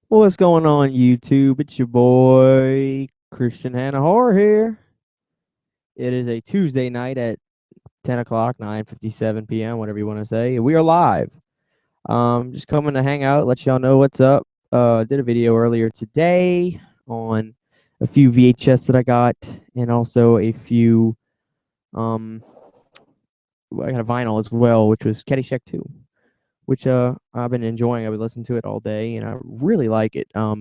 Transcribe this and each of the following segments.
What's going on, YouTube? It's your boy Christian Hannah here. It is a Tuesday night at 10 o'clock, 9:57 p.m., whatever you want to say. We are live. Just coming to hang out, let y'all know what's up. Did a video earlier today on a few VHS that I got, and also a few. I got a vinyl as well, which was Caddyshack 2, which I've been enjoying. I've been listening to it all day, and I really like it. A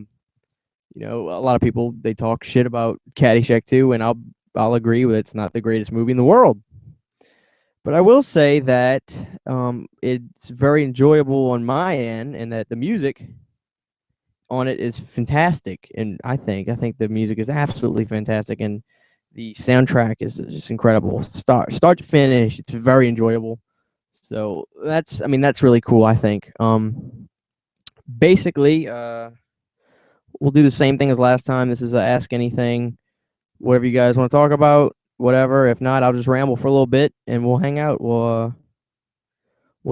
lot of people they talk shit about Caddyshack 2, and I'll agree with it's not the greatest movie in the world. But I will say that it's very enjoyable on my end, and that the music on it is fantastic. And I think the music is absolutely fantastic, and the soundtrack is just incredible, start to finish. It's very enjoyable. So that's really cool. I think. Basically, we'll do the same thing as last time. This is a ask anything, whatever you guys want to talk about, whatever. If not, I'll just ramble for a little bit and we'll hang out. We'll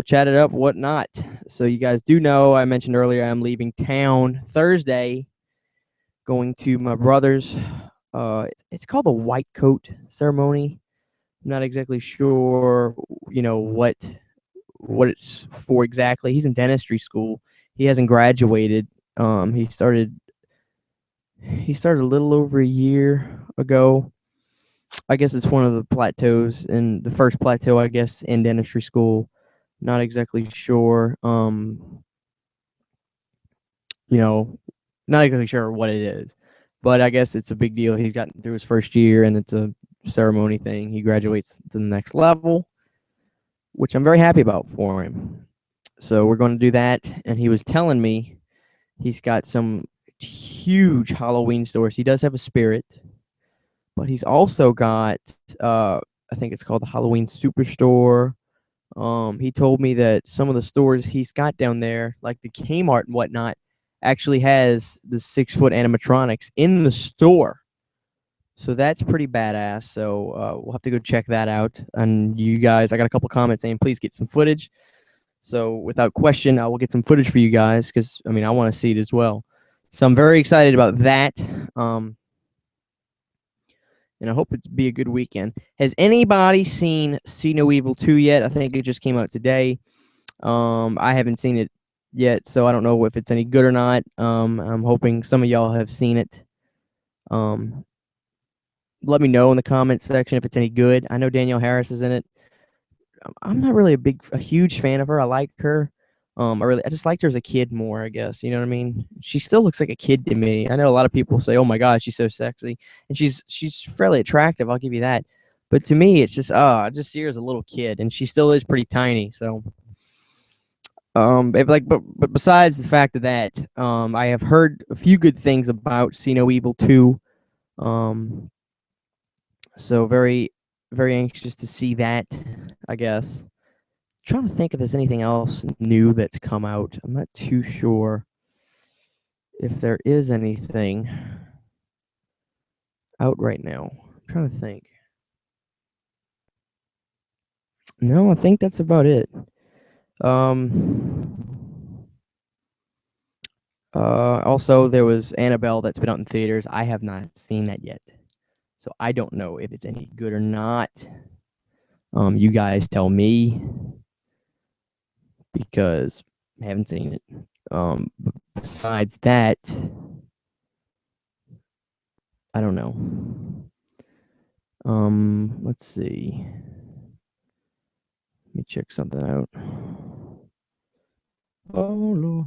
chat it up, whatnot. So you guys do know I mentioned earlier I'm leaving town Thursday, going to my brother's. It's called the white coat ceremony. I'm not exactly sure, what it's for exactly. He's in dentistry school. He hasn't graduated. He started a little over a year ago. I guess it's one of the plateaus, and the first plateau, I guess, in dentistry school. Not exactly sure. You know, not exactly sure what it is, but I guess it's a big deal. He's gotten through his first year, and it's a ceremony thing. He graduates to the next level, which I'm very happy about for him. So we're going to do that. And he was telling me he's got some huge Halloween stores. He does have a Spirit, but he's also got I think it's called the Halloween Superstore. He told me that some of the stores he's got down there, like the Kmart and whatnot, actually has the 6-foot animatronics in the store. So that's pretty badass. So we'll have to go check that out. And you guys, I got a couple comments saying please get some footage. So without question, I will get some footage for you guys because I want to see it as well. So I'm very excited about that. Um, and I hope it's be a good weekend. Has anybody seen See No Evil 2 yet? I think it just came out today. I haven't seen it yet, so I don't know if it's any good or not. I'm hoping some of y'all have seen it. Um, Let me know in the comments section if it's any good. I know Danielle Harris is in it. I'm not really a huge fan of her. I like her. I just liked her as a kid more, I guess. You know what I mean? She still looks like a kid to me. I know a lot of people say, "Oh my God, she's so sexy," and she's fairly attractive. I'll give you that. But to me, it's just, I just see her as a little kid, and she still is pretty tiny. So, but besides the fact of that, I have heard a few good things about See No Evil 2. Um, so very, very anxious to see that. I guess. Trying to think if there's anything else new that's come out. I'm not too sure if there is anything out right now. I'm trying to think. No, I think that's about it. Um, Also, there was Annabelle that's been out in theaters. I have not seen that yet, so I don't know if it's any good or not. You guys tell me because I haven't seen it. Besides that, I don't know. Let's see. Let me check something out. Oh Lord.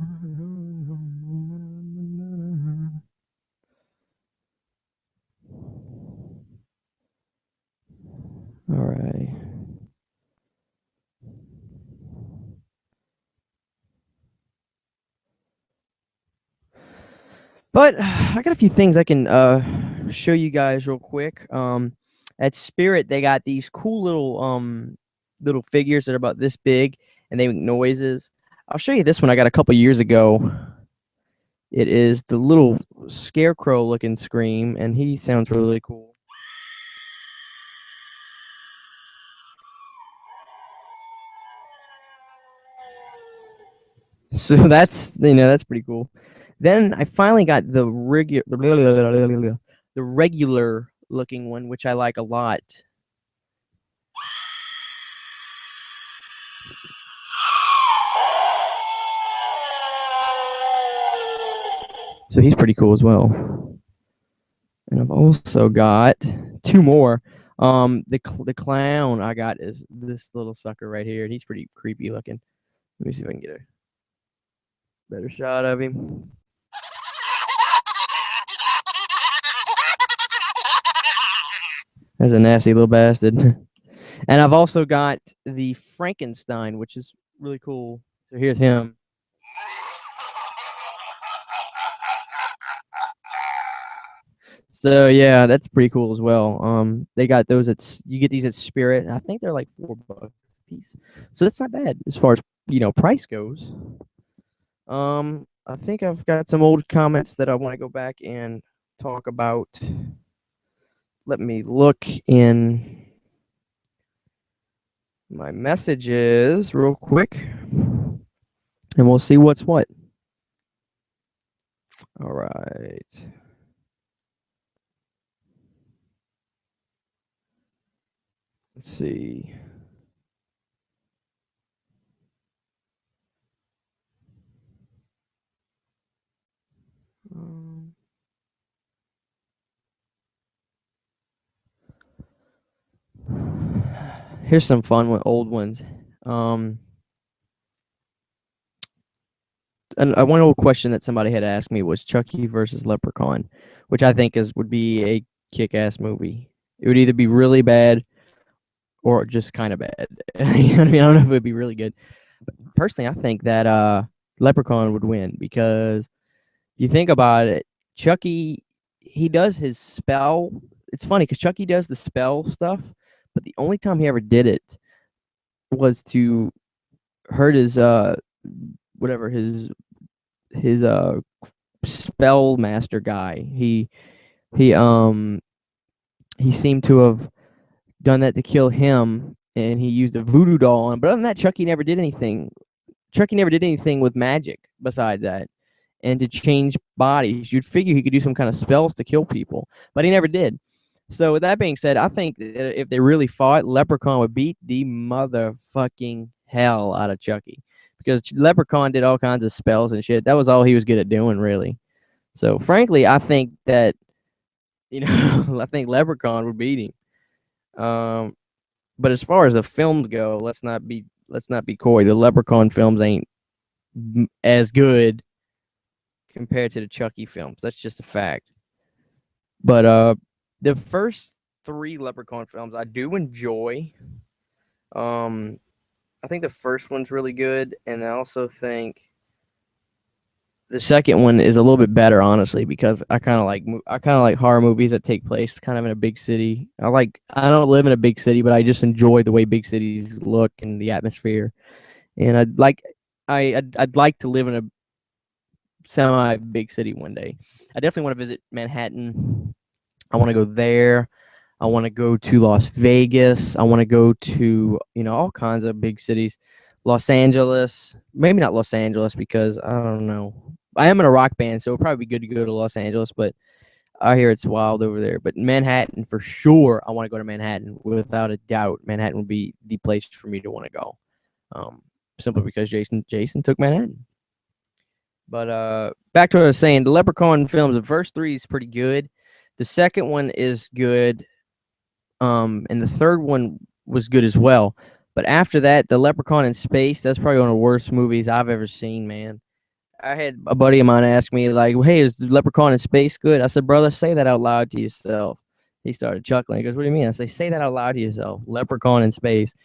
All right. But I got a few things I can show you guys real quick. At Spirit, they got these cool little figures that are about this big, and they make noises. I'll show you this one I got a couple years ago. It is the little scarecrow looking Scream, and he sounds really cool. So that's pretty cool. Then I finally got the regular looking one, which I like a lot. So he's pretty cool as well. And I've also got two more. The clown I got is this little sucker right here, and he's pretty creepy looking. Let me see if I can get a better shot of him. That's a nasty little bastard. And I've also got the Frankenstein, which is really cool. So here's him. So yeah, that's pretty cool as well. They got those at you get these at Spirit. I think they're like $4 a piece. So that's not bad as far as price goes. I think I've got some old comments that I want to go back and talk about. Let me look in my messages real quick, and we'll see what's what. All right. Let's see. Here's some fun old ones. And one old question that somebody had asked me was Chucky versus Leprechaun, which I think would be a kick-ass movie. It would either be really bad or just kind of bad. You know what I mean? I don't know if it would be really good. But personally, I think that Leprechaun would win because you think about it, Chucky, he does his spell. It's funny because Chucky does the spell stuff, but the only time he ever did it was to hurt his whatever his spell master guy. He seemed to have done that to kill him, and he used a voodoo doll on him. But other than that, Chucky never did anything. Chucky never did anything with magic besides that. And to change bodies, you'd figure he could do some kind of spells to kill people, but he never did. So with that being said, I think that if they really fought, Leprechaun would beat the motherfucking hell out of Chucky because Leprechaun did all kinds of spells and shit. That was all he was good at doing, really. So frankly, I think that I think Leprechaun would beat him. But as far as the films go, let's not be coy. The Leprechaun films ain't as good compared to the Chucky films. That's just a fact. But the first three Leprechaun films I do enjoy. I think the first one's really good, and I also think the second one is a little bit better, honestly, because I kind of like horror movies that take place kind of in a big city. I don't live in a big city, but I just enjoy the way big cities look and the atmosphere. And I'd like to live in a semi big city one day. I definitely want to visit Manhattan. I want to go there. I want to go to Las Vegas. I want to go to all kinds of big cities. Los Angeles, maybe not Los Angeles because I don't know. I am in a rock band, so it'd probably be good to go to Los Angeles, but I hear it's wild over there. But Manhattan, for sure, I want to go to Manhattan without a doubt. Manhattan would be the place for me to want to go, simply because Jason took Manhattan. But back to what I was saying, the Leprechaun films, the first three is pretty good. The second one is good, and the third one was good as well. But after that, the Leprechaun in Space, that's probably one of the worst movies I've ever seen, man. I had a buddy of mine ask me, like, hey, is the Leprechaun in Space good? I said, brother, say that out loud to yourself. He started chuckling. He goes, what do you mean? I say that out loud to yourself. Leprechaun in Space.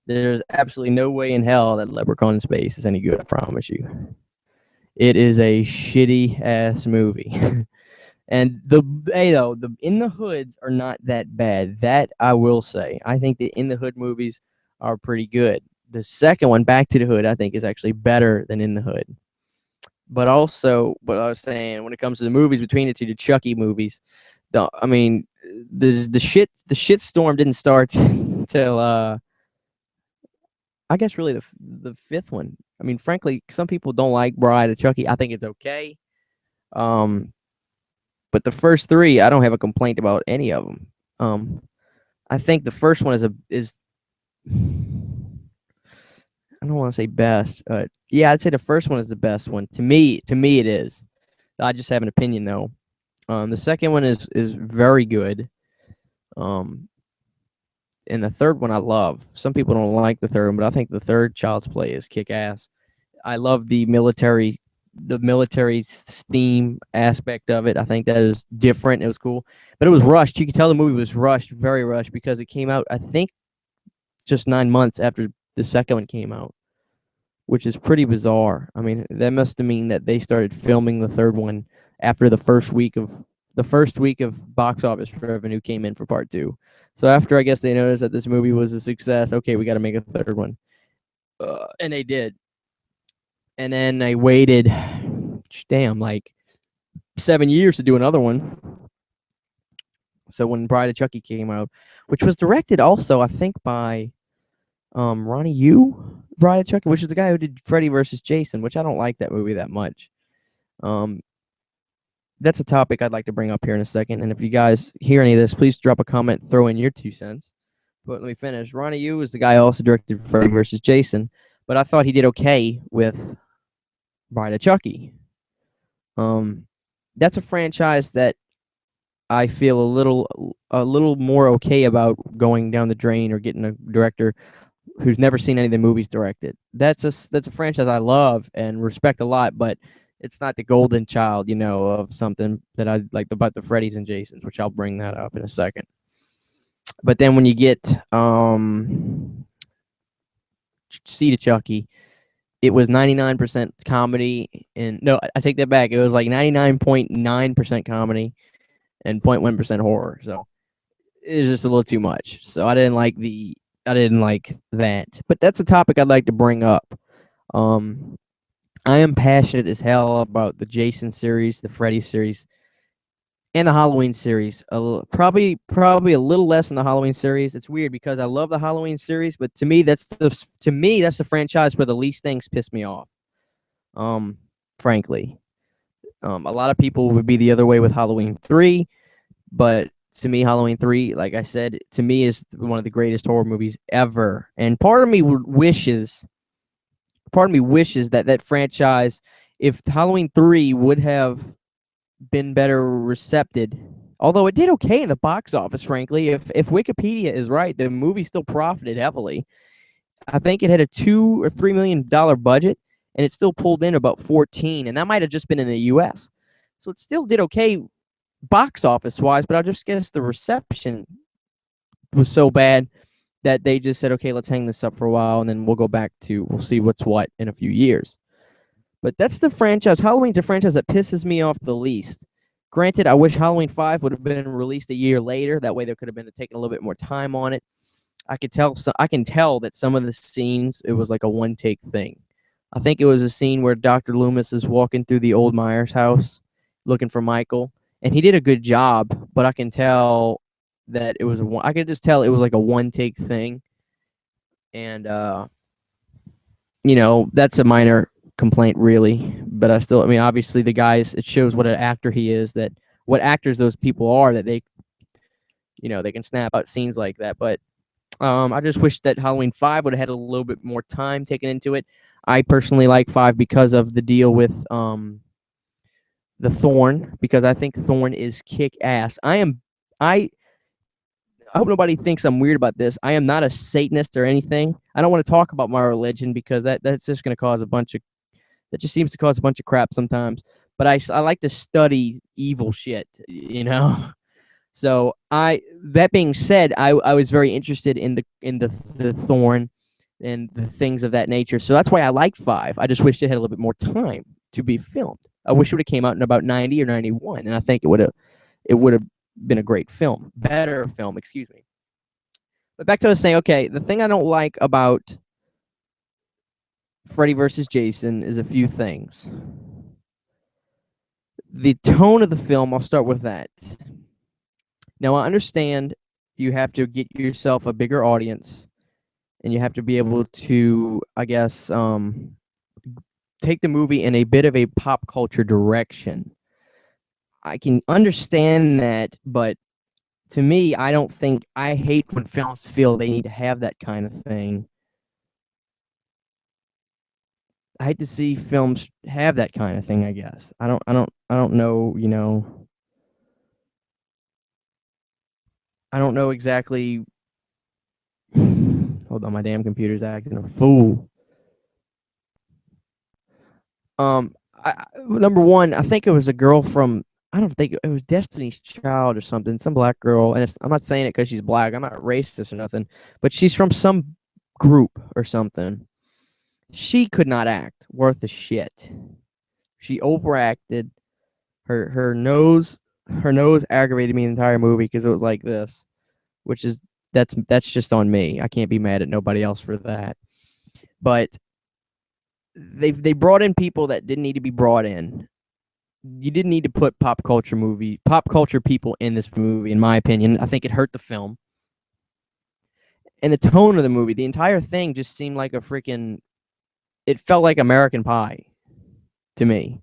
There's absolutely no way in hell that Leprechaun in Space is any good, I promise you. It is a shitty ass movie. And the In the Hoods are not that bad. That I will say. I think the In the Hood movies are pretty good. The second one, Back to the Hood, I think is actually better than In the Hood. But also, what I was saying, when it comes to the movies between the two, the Chucky movies, the shit storm didn't start till I guess really the fifth one. I mean, frankly, some people don't like Bride of Chucky. I think it's okay. Um, but the first three, I don't have a complaint about any of them. I think the first one is I don't want to say best. Yeah, I'd say the first one is the best one. To me, it is. I just have an opinion though. The second one is very good. Um, and the third one I love. Some people don't like the third one, but I think the third Child's Play is kick ass. I love the military theme aspect of it. I think that is different. It was cool, but it was rushed. You can tell the movie was rushed, very rushed, because it came out, I think, just 9 months after the second one came out, which is pretty bizarre. I mean, that must have mean that they started filming the third one after the first week of box office revenue came in for part two. So after, I guess, they noticed that this movie was a success, okay, we got to make a third one, and they did. And then I waited, damn, like 7 years to do another one. So when Bride of Chucky came out, which was directed also, I think, by Ronnie Yu, Bride of Chucky, which is the guy who did Freddy versus Jason, which I don't like that movie that much. Um, that's a topic I'd like to bring up here in a second. And if you guys hear any of this, please drop a comment, throw in your 2 cents. But let me finish. Ronnie Yu is the guy who also directed Freddy versus Jason, but I thought he did okay with Bride of Chucky. That's a franchise that I feel a little more okay about going down the drain or getting a director who's never seen any of the movies directed. That's a franchise I love and respect a lot, but it's not the golden child, of something that I like about the Freddys and Jasons, which I'll bring that up in a second. But then when you get Seed of Chucky, it was 99% comedy, and no, I take that back. It was like 99.9% comedy and 0.1% horror. So it was just a little too much. So I didn't like that. But that's a topic I'd like to bring up. I am passionate as hell about the Jason series, the Freddy series, and the Halloween series. Probably a little less in the Halloween series. It's weird because I love the Halloween series, but to me that's the franchise where the least things piss me off. Frankly, a lot of people would be the other way with Halloween 3, but to me, Halloween 3, like I said, to me is one of the greatest horror movies ever. And part of me wishes that franchise, if Halloween 3 would have been better recepted, although it did okay in the box office, frankly. If Wikipedia is right, the movie still profited heavily. I think it had a $2 or $3 million budget, and it still pulled in about 14, and that might have just been in the U.S. So it still did okay box office wise, but I just guess the reception was so bad that they just said, okay, let's hang this up for a while, and then we'll see what's what in a few years. But that's the franchise. Halloween's a franchise that pisses me off the least. Granted, I wish Halloween 5 would have been released a year later. That way there could have been taken a little bit more time on it. I can tell that some of the scenes, it was like a one-take thing. I think it was a scene where Dr. Loomis is walking through the old Myers house looking for Michael, and he did a good job, but I can tell that I could just tell it was like a one-take thing. And that's a minor complaint, really, but I mean, obviously the guys, it shows what an actor he is, that what actors those people are, that they can snap out scenes like that. But I just wish that Halloween 5 would have had a little bit more time taken into it. I personally like 5 because of the deal with the Thorn, because I think Thorn is kick ass. I hope nobody thinks I'm weird about this. I am not a Satanist or anything. I don't want to talk about my religion because that's just going to cause that just seems to cause a bunch of crap sometimes. But I like to study evil shit, So that being said, I was very interested in the Thorn and the things of that nature. So that's why I liked 5. I just wished it had a little bit more time to be filmed. I wish it would have came out in about 90 or 91, and I think it would have been a great film, better film, excuse me. But back to what I was saying, okay, the thing I don't like about Freddy versus Jason is a few things. The tone of the film, I'll start with that. Now, I understand you have to get yourself a bigger audience, and you have to be able to, I guess, take the movie in a bit of a pop culture direction. I can understand that, but to me, I don't think I hate when films feel they need to have that kind of thing. I hate to see films have that kind of thing, I guess. I don't know, I don't know exactly. Hold on, my damn computer's acting a fool. Um, Number one, I think it was a girl from. I don't think it was Destiny's Child or something, some black girl. And I'm not saying it because she's black. I'm not racist or nothing, but she's from some group or something. She could not act worth a shit. She overacted. Her nose aggravated me the entire movie because it was like this, which is that's just on me. I can't be mad at nobody else for that. But they brought in people that didn't need to be brought in. You didn't need to put pop culture people in this movie, in my opinion. I think it hurt the film. And the tone of the movie, the entire thing just seemed like a freaking. It felt like American Pie to me.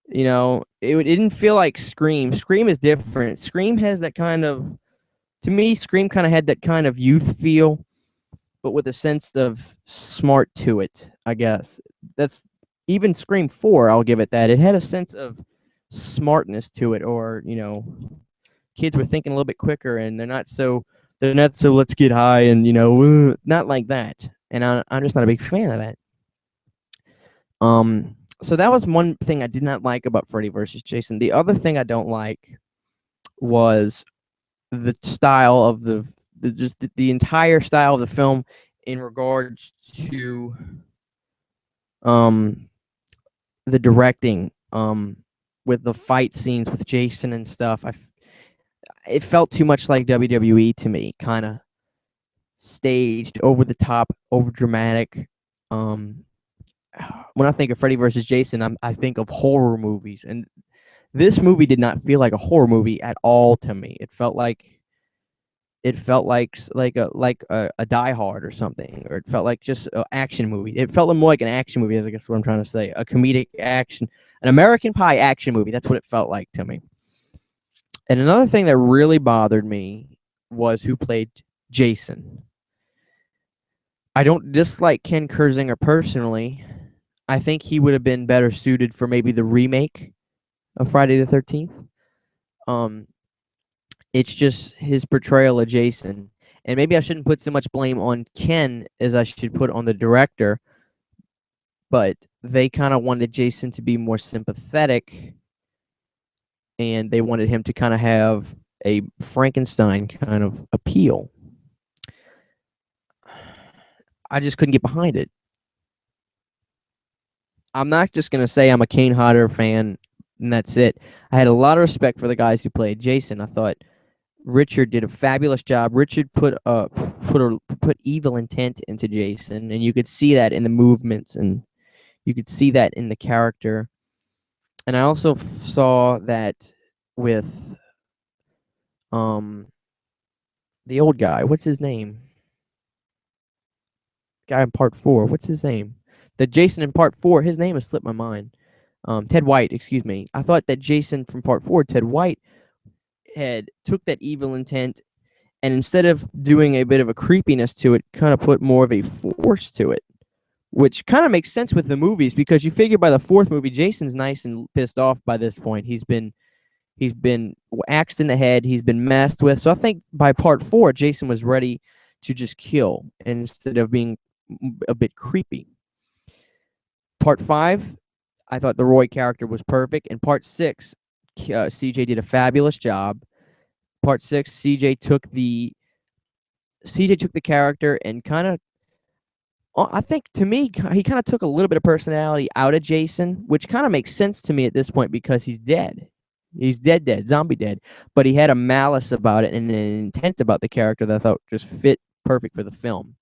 It didn't feel like Scream. Scream is different. Scream has that kind of. To me, Scream kind of had that kind of youth feel, but with a sense of smart to it, I guess. That's even Scream 4, I'll give it that. It had a sense of smartness to it, or, kids were thinking a little bit quicker and they're not so let's get high and, not like that. And I'm just not a big fan of that. So that was one thing I did not like about Freddy versus Jason. The other thing I don't like was the style of the entire style of the film in regards to the directing, with the fight scenes with Jason and stuff. It felt too much like WWE to me, kind of staged, over the top, over dramatic. When I think of Freddy versus Jason, I think of horror movies, and this movie did not feel like a horror movie at all to me. It felt like a Die Hard or something, or it felt like just an action movie. It felt more like an action movie, I guess what I'm trying to say, a comedic action, an American Pie action movie. That's what it felt like to me. And another thing that really bothered me was who played Jason. I don't dislike Ken Kirzinger personally. I think he would have been better suited for maybe the remake of Friday the 13th. It's just his portrayal of Jason. And maybe I shouldn't put so much blame on Ken as I should put on the director. But they kind of wanted Jason to be more sympathetic. And they wanted him to kind of have a Frankenstein kind of appeal. I just couldn't get behind it. I'm not just going to say I'm a Kane Hodder fan and that's it. I had a lot of respect for the guys who played Jason. I thought Richard did a fabulous job. Richard put evil intent into Jason, and you could see that in the movements, and you could see that in the character. And I also saw that with the old guy. What's his name? Guy in part 4. What's his name? The Jason in part 4. His name has slipped my mind. Ted White, excuse me. I thought that Jason from part 4, Ted White, took that evil intent, and instead of doing a bit of a creepiness to it, kind of put more of a force to it, which kind of makes sense with the movies, because you figure by the 4th movie, Jason's nice and pissed off by this point. He's been axed in the head. He's been messed with. So I think by part 4, Jason was ready to just kill instead of being a bit creepy. Part 5, I thought the Roy character was perfect. And part 6, CJ did a fabulous job. Part 6, CJ took the character and kind of, I think to me, he kind of took a little bit of personality out of Jason, which kind of makes sense to me at this point because he's dead. He's dead, zombie dead. But he had a malice about it and an intent about the character that I thought just fit perfect for the film.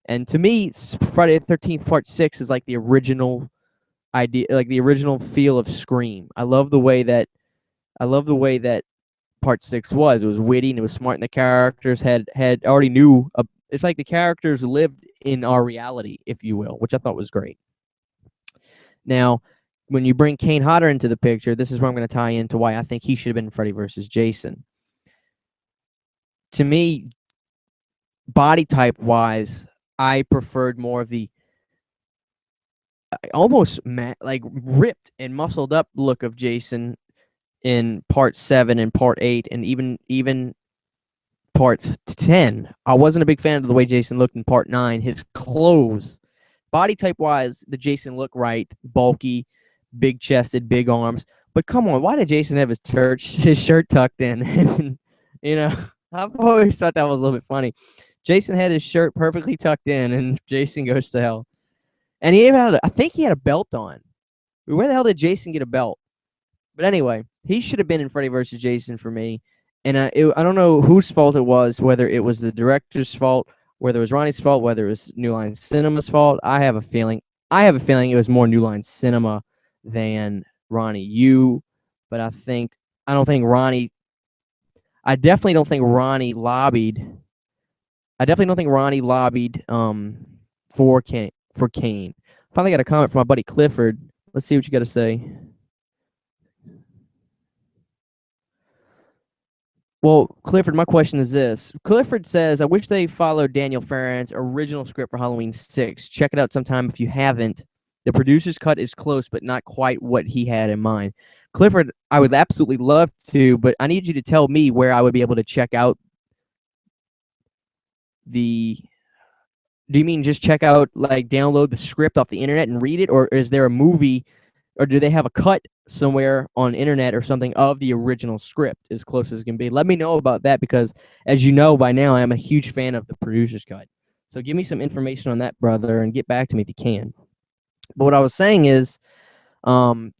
And to me, Friday the 13th Part 6 is like the original idea, like the original feel of Scream. I love the way that Part 6 was. It was witty and it was smart, and the characters had already knew. It's like the characters lived in our reality, if you will, which I thought was great. Now, when you bring Kane Hodder into the picture, this is where I'm going to tie into why I think he should have been Freddy versus Jason. To me, body type wise, I preferred more of the almost like ripped and muscled up look of Jason in part 7 and part 8 and even part 10. I wasn't a big fan of the way Jason looked in part 9. His clothes, body type wise, the Jason looked right, bulky, big chested, big arms. But come on, why did Jason have his shirt tucked in? And, you know, I've always thought that was a little bit funny. Jason had his shirt perfectly tucked in, and Jason goes to hell. And he even had, I think he had a belt on. Where the hell did Jason get a belt? But anyway, he should have been in Freddy vs. Jason for me. And I don't know whose fault it was, whether it was the director's fault, whether it was Ronnie's fault, whether it was New Line Cinema's fault. I have a feeling it was more New Line Cinema than Ronnie Yu. But I definitely don't think Ronnie lobbied. I definitely don't think Ronnie lobbied for Kane. Finally got a comment from my buddy Clifford. Let's see what you got to say. Well, Clifford, my question is this. Clifford says, I wish they followed Daniel Farran's original script for Halloween 6. Check it out sometime if you haven't. The producer's cut is close, but not quite what he had in mind. Clifford, I would absolutely love to, but I need you to tell me where I would be able to check out the... Do you mean just check out, like, download the script off the internet and read it? Or is there a movie, or do they have a cut somewhere on internet or something of the original script as close as it can be? Let me know about that, because as you know by now, I'm a huge fan of the producer's cut. So give me some information on that, brother, and get back to me if you can. But what I was saying is,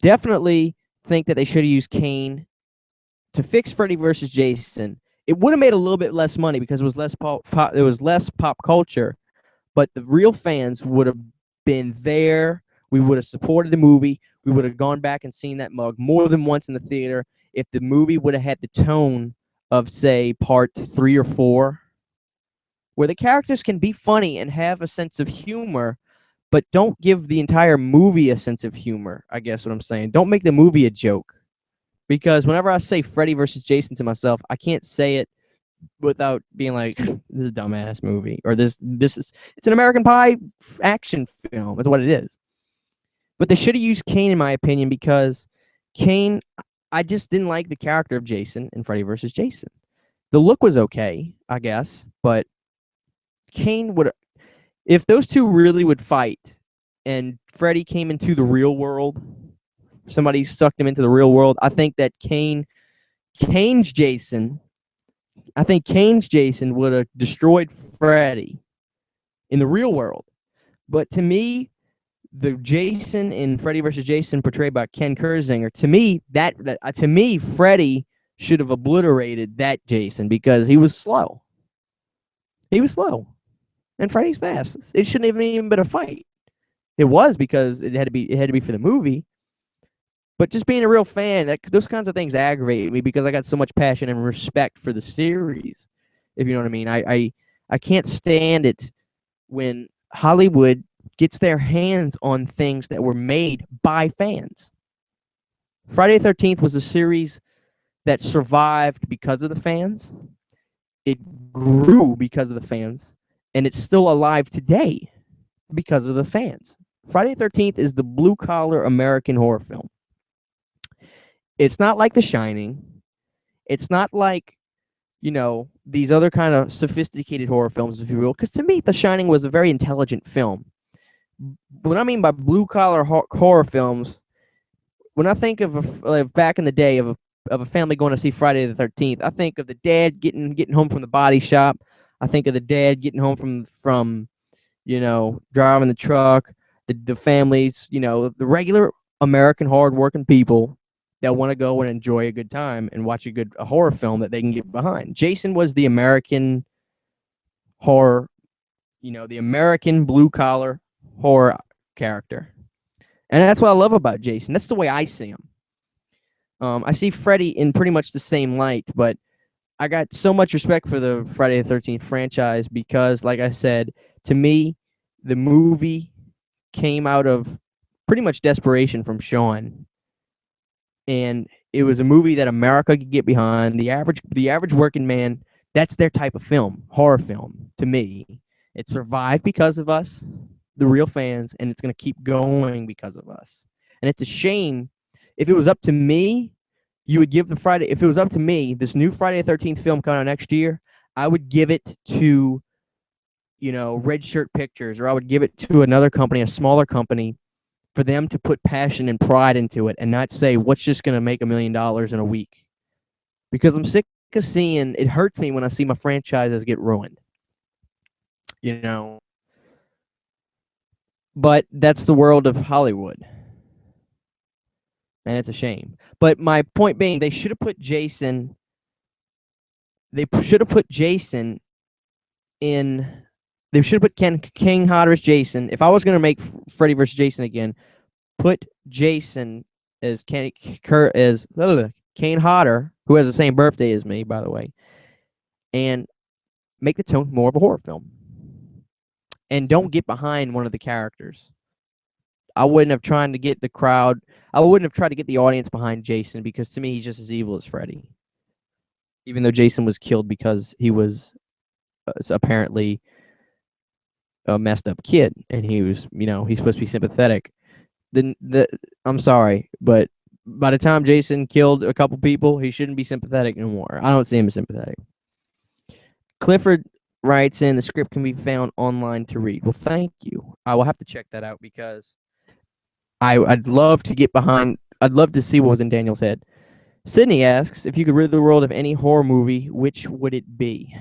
definitely think that they should have used Kane to fix Freddy versus Jason. It would have made a little bit less money because it was less pop culture, but the real fans would have been there. We would have supported the movie. We would have gone back and seen that mug more than once in the theater if the movie would have had the tone of, say, part 3 or 4, where the characters can be funny and have a sense of humor, but don't give the entire movie a sense of humor, I guess what I'm saying. Don't make the movie a joke. Because whenever I say Freddy versus Jason to myself, I can't say it without being like, this is a dumbass movie, or it's an American Pie action film. That's what it is. But they should have used Kane, in my opinion, because Kane, I just didn't like the character of Jason in Freddy vs. Jason. The look was okay, I guess, but Kane would, if those two really would fight and Freddy came into the real world, somebody sucked him into the real world, I think that Kane's Jason would have destroyed Freddy in the real world. But to me, the Jason in Freddy vs. Jason portrayed by Ken Kirzinger, to me, Freddy should have obliterated that Jason because he was slow. And Freddy's fast. It shouldn't have even been a fight. It was because it had to be for the movie. But just being a real fan, those kinds of things aggravate me because I got so much passion and respect for the series, if you know what I mean. I can't stand it when Hollywood gets their hands on things that were made by fans. Friday the 13th was a series that survived because of the fans. It grew because of the fans. And it's still alive today because of the fans. Friday the 13th is the blue-collar American horror film. It's not like The Shining. It's not like, these other kind of sophisticated horror films, if you will. Because to me, The Shining was a very intelligent film. What I mean by blue-collar horror films, when I think of back in the day of a family going to see Friday the 13th, I think of the dad getting home from the body shop. I think of the dad getting home from driving the truck. The families, the regular American hard-working people that want to go and enjoy a good time and watch a horror film that they can get behind. Jason was the American horror, the American blue-collar horror character. And that's what I love about Jason. That's the way I see him. I see Freddy in pretty much the same light, but I got so much respect for the Friday the 13th franchise because, like I said, to me, the movie came out of pretty much desperation from Sean, and it was a movie that America could get behind. The average working man, that's their type of film, horror film. To me, it survived because of us, the real fans, and it's going to keep going because of us. And it's a shame. If it was up to me, you would give the Friday. If it was up to me, this new Friday the 13th film coming out next year, I would give it to, Red Shirt Pictures, or I would give it to another company, a smaller company, for them to put passion and pride into it and not say, what's just going to make $1 million in a week. Because I'm sick of seeing, it hurts me when I see my franchises get ruined. But that's the world of Hollywood. And it's a shame. But my point being, they should have put Jason. They should have put Jason in. They should have put King Hodder as Jason. If I was going to make Freddy vs. Jason again, put Jason as Kane Hodder, who has the same birthday as me, by the way, and make the tone more of a horror film. And don't get behind one of the characters. I wouldn't have tried to get the crowd. I wouldn't have tried to get the audience behind Jason, because to me, he's just as evil as Freddy. Even though Jason was killed because he was apparently a messed up kid, and he was, he's supposed to be sympathetic. I'm sorry, but by the time Jason killed a couple people, he shouldn't be sympathetic anymore. I don't see him as sympathetic. Clifford writes in, the script can be found online to read. Well, thank you. I will have to check that out, because I'd love to get behind. I'd love to see what was in Daniel's head. Sydney asks, if you could rid the world of any horror movie, which would it be?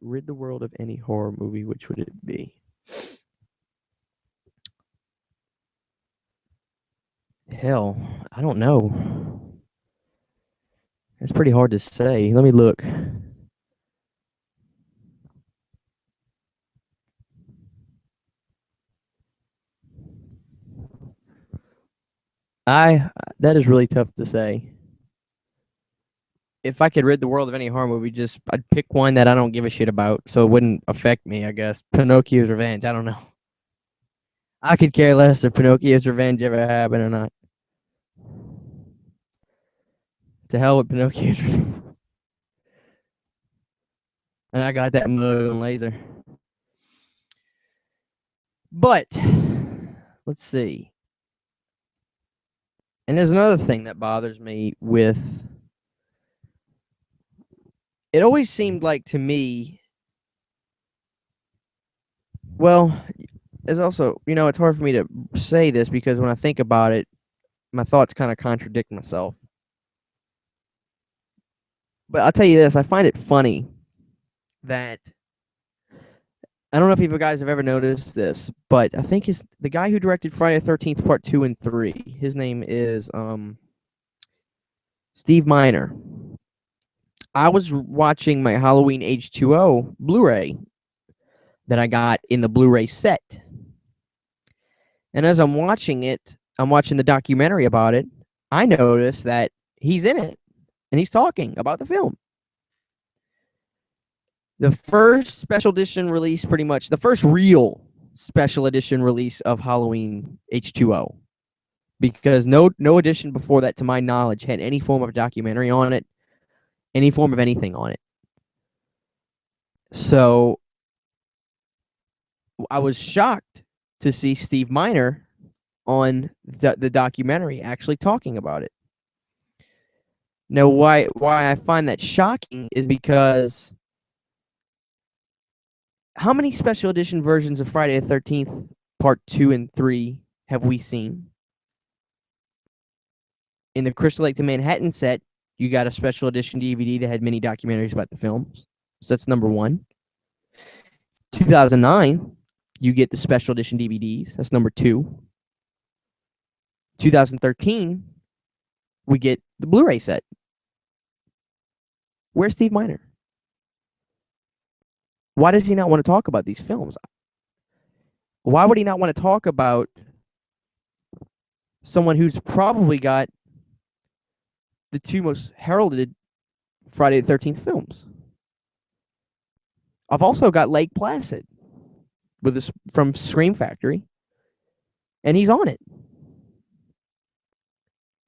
Rid the world of any horror movie, which would it be? Hell, I don't know. It's pretty hard to say. Let me look. That is really tough to say. If I could rid the world of any horror movie, I'd pick one that I don't give a shit about, so it wouldn't affect me, I guess. Pinocchio's Revenge. I don't know. I could care less if Pinocchio's Revenge ever happened or not. To hell with Pinocchio's Revenge. And I got that mug on laser. But let's see. And there's another thing that bothers me with. It always seemed like to me. Well, there's also, it's hard for me to say this, because when I think about it, my thoughts kind of contradict myself. But I'll tell you this, I find it funny that, I don't know if you guys have ever noticed this, but I think the guy who directed Friday the 13th Part 2 and 3, his name is Steve Miner. I was watching my Halloween H2O Blu-ray that I got in the Blu-ray set. And as I'm watching the documentary about it, I noticed that he's in it, and he's talking about the film. The first special edition release, pretty much, the first real special edition release of Halloween H2O, because no edition before that, to my knowledge, had any form of documentary on it, any form of anything on it. So I was shocked to see Steve Miner on the documentary actually talking about it. Now, why I find that shocking is because how many special edition versions of Friday the 13th Part 2 and 3 have we seen? In the Crystal Lake to Manhattan set, you got a special edition DVD that had many documentaries about the films. So that's number one. 2009, you get the special edition DVDs. That's number two. 2013, we get the Blu-ray set. Where's Steve Miner? Why does he not want to talk about these films? Why would he not want to talk about someone who's probably got the two most heralded Friday the 13th films? I've also got Lake Placid from Scream Factory. and he's on it.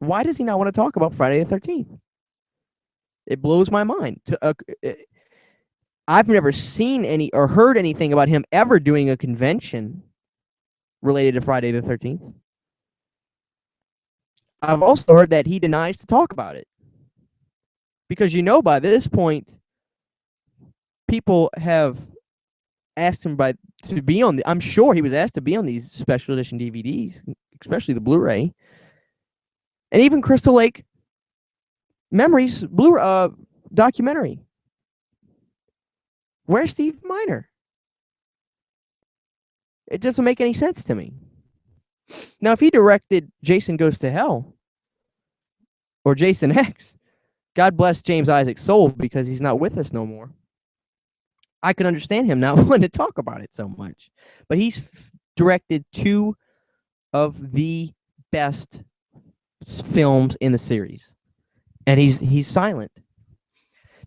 Why does he not want to talk about Friday the 13th? It blows my mind. I've never seen any or heard anything about him ever doing a convention related to Friday the 13th. I've also heard that he denies to talk about it. Because by this point, people have asked him to be on I'm sure he was asked to be on these special edition DVDs, especially the Blu-ray. And even Crystal Lake Memories documentary. Where's Steve Miner? It doesn't make any sense to me. Now, if he directed Jason Goes to Hell or Jason X, God bless James Isaac's soul because he's not with us no more. I can understand him not wanting to talk about it so much. But he's directed two of the best films in the series. And he's silent.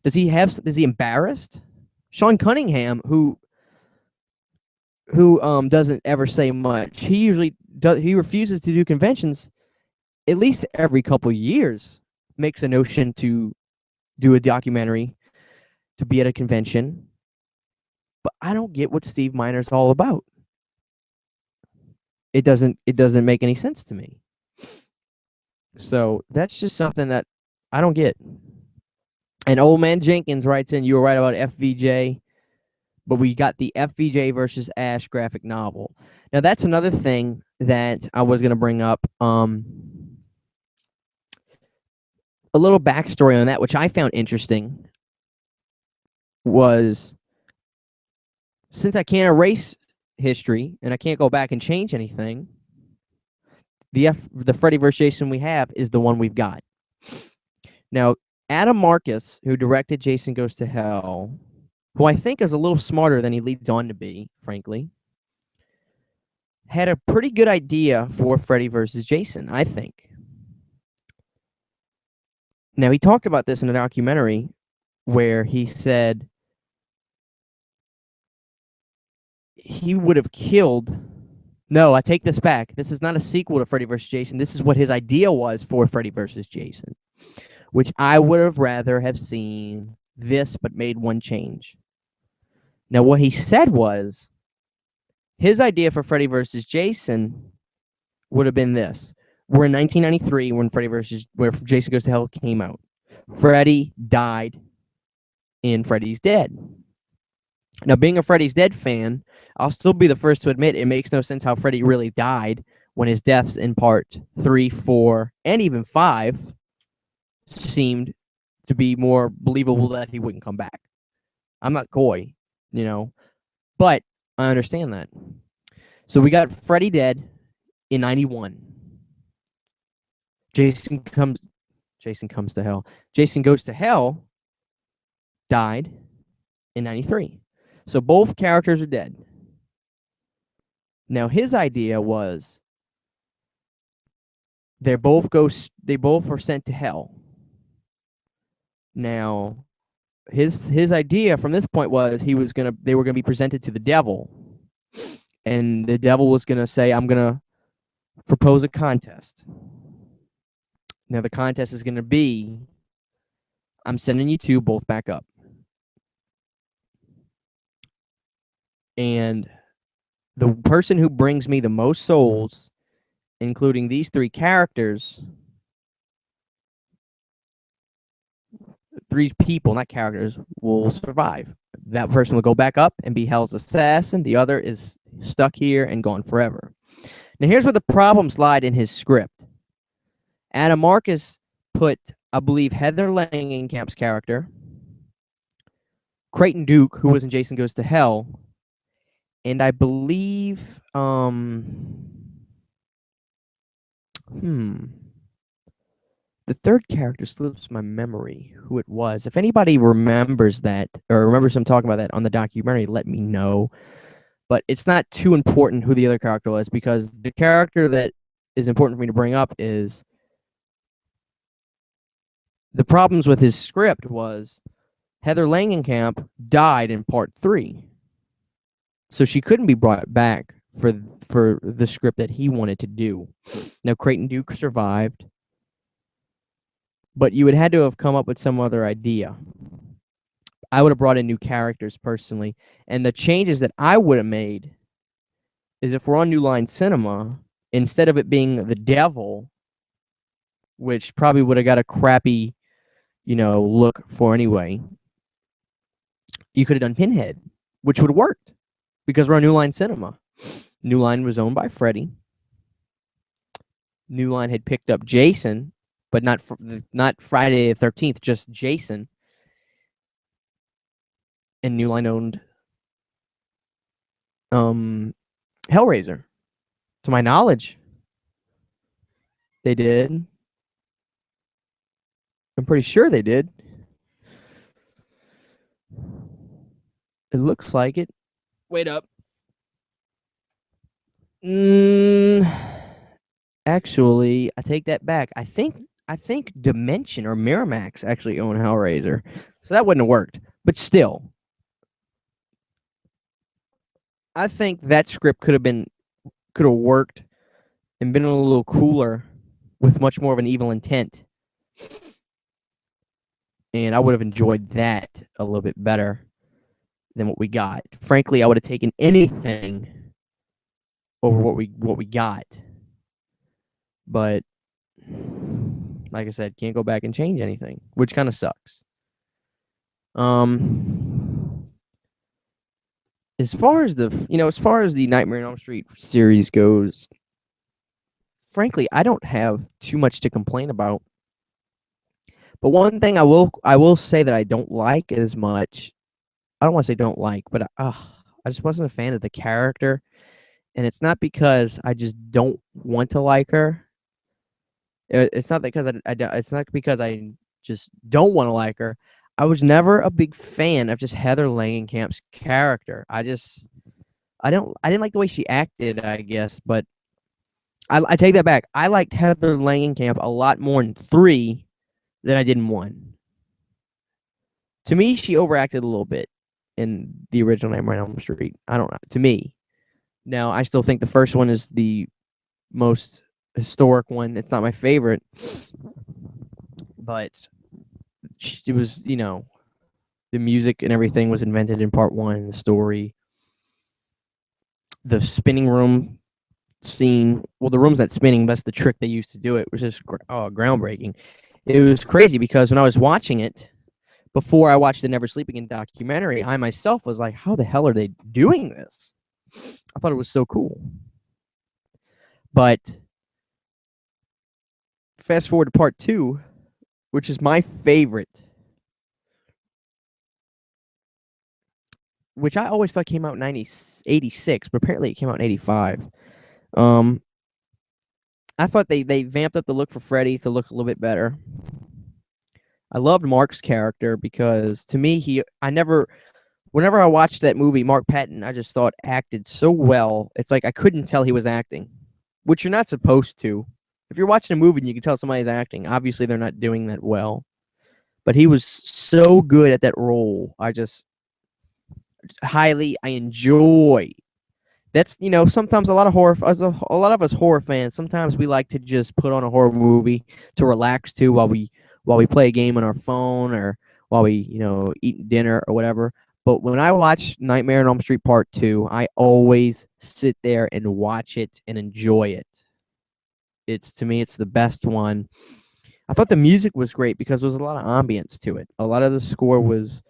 Is he embarrassed? Sean Cunningham, who doesn't ever say much. He refuses to do conventions at least every couple years. Makes a notion to do a documentary, to be at a convention. But I don't get what Steve Miner's all about. It doesn't make any sense to me. So that's just something that I don't get. And Old Man Jenkins writes in, you were right about FVJ, but we got the FVJ versus Ash graphic novel. Now, that's another thing that I was going to bring up. A little backstory on that, which I found interesting, was since I can't erase history and I can't go back and change anything, the Freddy vs. Jason we have is the one we've got. Now, Adam Marcus, who directed Jason Goes to Hell, who I think is a little smarter than he leads on to be, frankly, had a pretty good idea for Freddy vs. Jason, I think. Now, he talked about this in a documentary where he said he would have killed... No, I take this back. This is not a sequel to Freddy vs. Jason. This is what his idea was for Freddy vs. Jason, which I would have rather have seen this, but made one change. Now, what he said was his idea for Freddy vs. Jason would have been this. We're in 1993 when where Jason Goes to Hell came out. Freddy died in Freddy's Dead. Now, being a Freddy's Dead fan, I'll still be the first to admit it makes no sense how Freddy really died when his deaths in part 3, 4, and even 5 seemed to be more believable that he wouldn't come back. I'm not coy, but I understand that. So we got Freddy dead in 91. Jason Comes to Hell. Jason Goes to Hell died in 93. So both characters are dead. Now, his idea was they both are sent to hell. Now, his idea from this point was they were gonna be presented to the devil, and the devil was gonna say, I'm gonna propose a contest. Now, the contest is gonna be, I'm sending you two both back up. And the person who brings me the most souls, including these three characters, three people, not characters, will survive. That person will go back up and be Hell's assassin. The other is stuck here and gone forever. Now, here's where the problems lied in his script. Adam Marcus put, I believe, Heather Langenkamp's character, Creighton Duke, who was in Jason Goes to Hell, and I believe, the third character slips my memory who it was. If anybody remembers that or remembers him talking about that on the documentary, let me know. But it's not too important who the other character was, because the character that is important for me to bring up is the problems with his script was Heather Langenkamp died in part 3. So she couldn't be brought back for for the script that he wanted to do. Now, Creighton Duke survived, but you would had to have come up with some other idea. I would have brought in new characters personally, and the changes that I would have made is if we're on New Line Cinema, instead of it being the devil, which probably would have got a crappy, look for anyway, you could have done Pinhead, which would have worked because we're on New Line Cinema. New Line was owned by Freddy. New Line had picked up Jason, but not Friday the 13th, just Jason. And New Line owned Hellraiser. To my knowledge, they did. I'm pretty sure they did. It looks like it. Wait up. Actually, I take that back. I think Dimension or Miramax actually own Hellraiser, so that wouldn't have worked. But still, I think that script could have worked and been a little cooler with much more of an evil intent. And I would have enjoyed that a little bit better than what we got. Frankly, I would have taken anything over what we got. But like I said, can't go back and change anything, which kind of sucks. As far as the Nightmare on Elm Street series goes, frankly, I don't have too much to complain about. But one thing I will say that I don't like as much. I don't want to say don't like, but I just wasn't a fan of the character, and it's not because I just don't want to like her. It's not because it's not because I just don't want to like her. I was never a big fan of just Heather Langenkamp's character. I didn't like the way she acted, I guess, but I take that back. I liked Heather Langenkamp a lot more in 3 than I did in 1. To me, she overacted a little bit in the original Nightmare on Elm Street. I don't know. To me. Now, I still think the first one is the most historic one. It's not my favorite. But it was, the music and everything was invented in part 1, the story. The spinning room scene. Well, the room's not spinning, but that's the trick they used to do it, which is groundbreaking. It was crazy because when I was watching it, before I watched the Never Sleeping Again documentary, I myself was like, how the hell are they doing this? I thought it was so cool. But fast forward to part 2, which is my favorite, which I always thought came out in 86, but apparently it came out in 85. I thought they vamped up the look for Freddy to look a little bit better. I loved Mark's character because to me, whenever I watched that movie, Mark Patton, I just thought acted so well. It's like I couldn't tell he was acting, which you're not supposed to. If you're watching a movie and you can tell somebody's acting, obviously they're not doing that well. But he was so good at that role. I enjoy. That's, sometimes a lot of us horror fans, sometimes we like to just put on a horror movie to relax to while we play a game on our phone or while we, eat dinner or whatever. But when I watch Nightmare on Elm Street Part 2, I always sit there and watch it and enjoy it. To me, it's the best one. I thought the music was great because there was a lot of ambience to it. A lot of the score was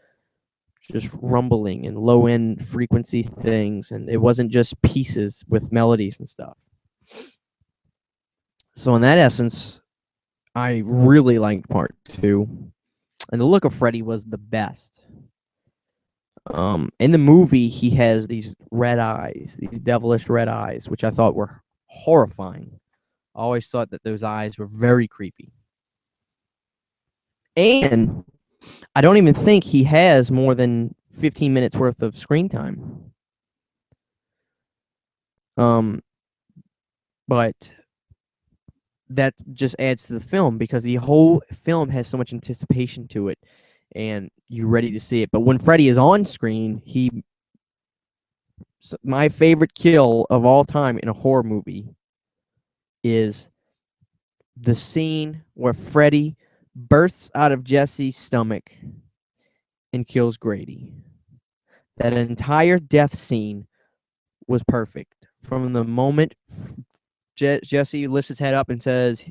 just rumbling and low-end frequency things, and it wasn't just pieces with melodies and stuff. So in that essence, I really liked part 2, and the look of Freddy was the best. In the movie, he has these red eyes, these devilish red eyes, which I thought were horrifying. I always thought that those eyes were very creepy. And I don't even think he has more than 15 minutes worth of screen time. But that just adds to the film because the whole film has so much anticipation to it and you're ready to see it. But when Freddy is on screen, he my favorite kill of all time in a horror movie is the scene where Freddy bursts out of Jesse's stomach and kills Grady. That entire death scene was perfect. From the moment Jesse lifts his head up and says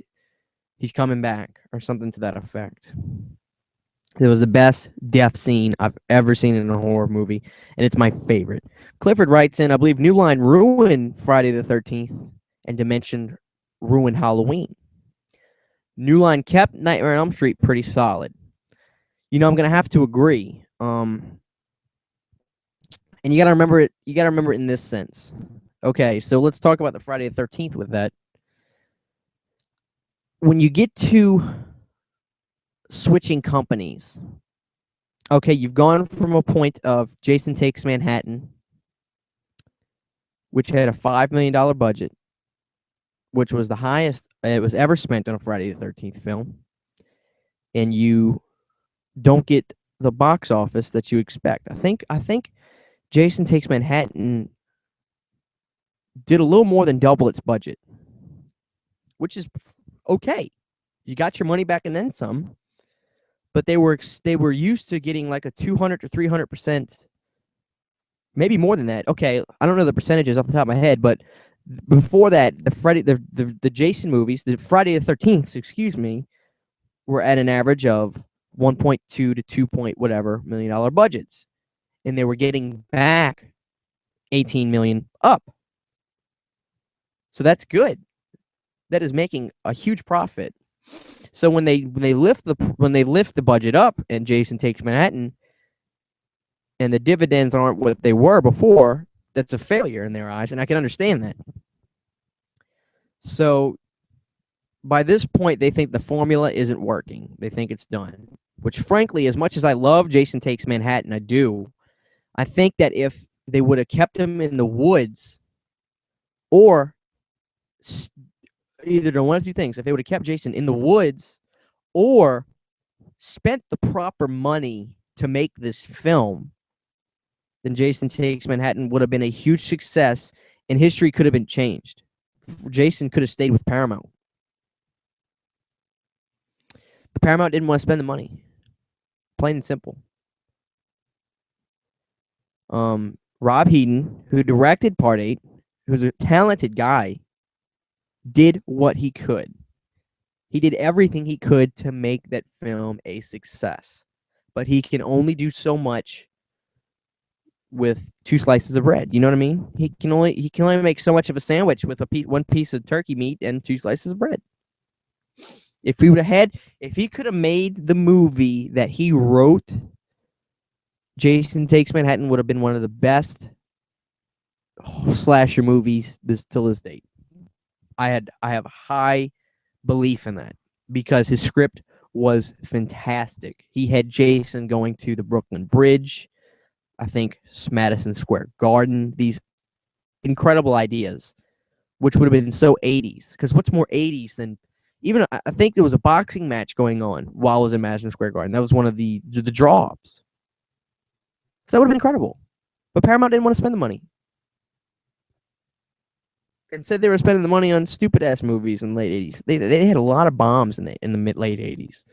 he's coming back, or something to that effect. It was the best death scene I've ever seen in a horror movie, and it's my favorite. Clifford writes in, I believe New Line ruined Friday the 13th, and Dimension ruined Halloween. New Line kept Nightmare on Elm Street pretty solid. I'm going to have to agree. And you got to remember it. You got to remember it in this sense. Okay, so let's talk about the Friday the 13th with that. When you get to switching companies, okay, you've gone from a point of Jason Takes Manhattan, which had a $5 million budget, which was the highest it was ever spent on a Friday the 13th film, and you don't get the box office that you expect. I think Jason Takes Manhattan did a little more than double its budget, which is okay. You got your money back and then some. But they were used to getting like a 200 to 300%, maybe more than that. Okay, I don't know the percentages off the top of my head, but before that, the Jason movies, the Friday the 13th, excuse me, were at an average of 1.2 to 2 point whatever $1 million budgets, and they were getting back 18 million up. So that's good. That is making a huge profit. So when they lift the budget up and Jason Takes Manhattan, and the dividends aren't what they were before, that's a failure in their eyes, and I can understand that. So by this point, they think the formula isn't working. They think it's done. Which, frankly, as much as I love Jason Takes Manhattan, I think that if they would have kept him in the woods, or either done one of two things, if they would have kept Jason in the woods, or spent the proper money to make this film, then Jason Takes Manhattan would have been a huge success, and history could have been changed. Jason could have stayed with Paramount. But Paramount didn't want to spend the money. Plain and simple. Rob Hedden, who directed Part 8, who's a talented guy, did what he could. He did everything he could to make that film a success. But he can only do so much with 2 slices of bread. You know what I mean? He can only make so much of a sandwich with one piece of turkey meat and 2 slices of bread. If he could have made the movie that he wrote, Jason Takes Manhattan would have been one of the best slasher movies till this date. I have high belief in that because his script was fantastic. He had Jason going to the Brooklyn Bridge, I think Madison Square Garden, these incredible ideas, which would have been so 80s. Because what's more 80s than even I think there was a boxing match going on while I was in Madison Square Garden. That was one of the draw-ups. So that would have been incredible. But Paramount didn't want to spend the money. And said they were spending the money on stupid-ass movies in the late 80s. They had a lot of bombs in the mid-late 80s.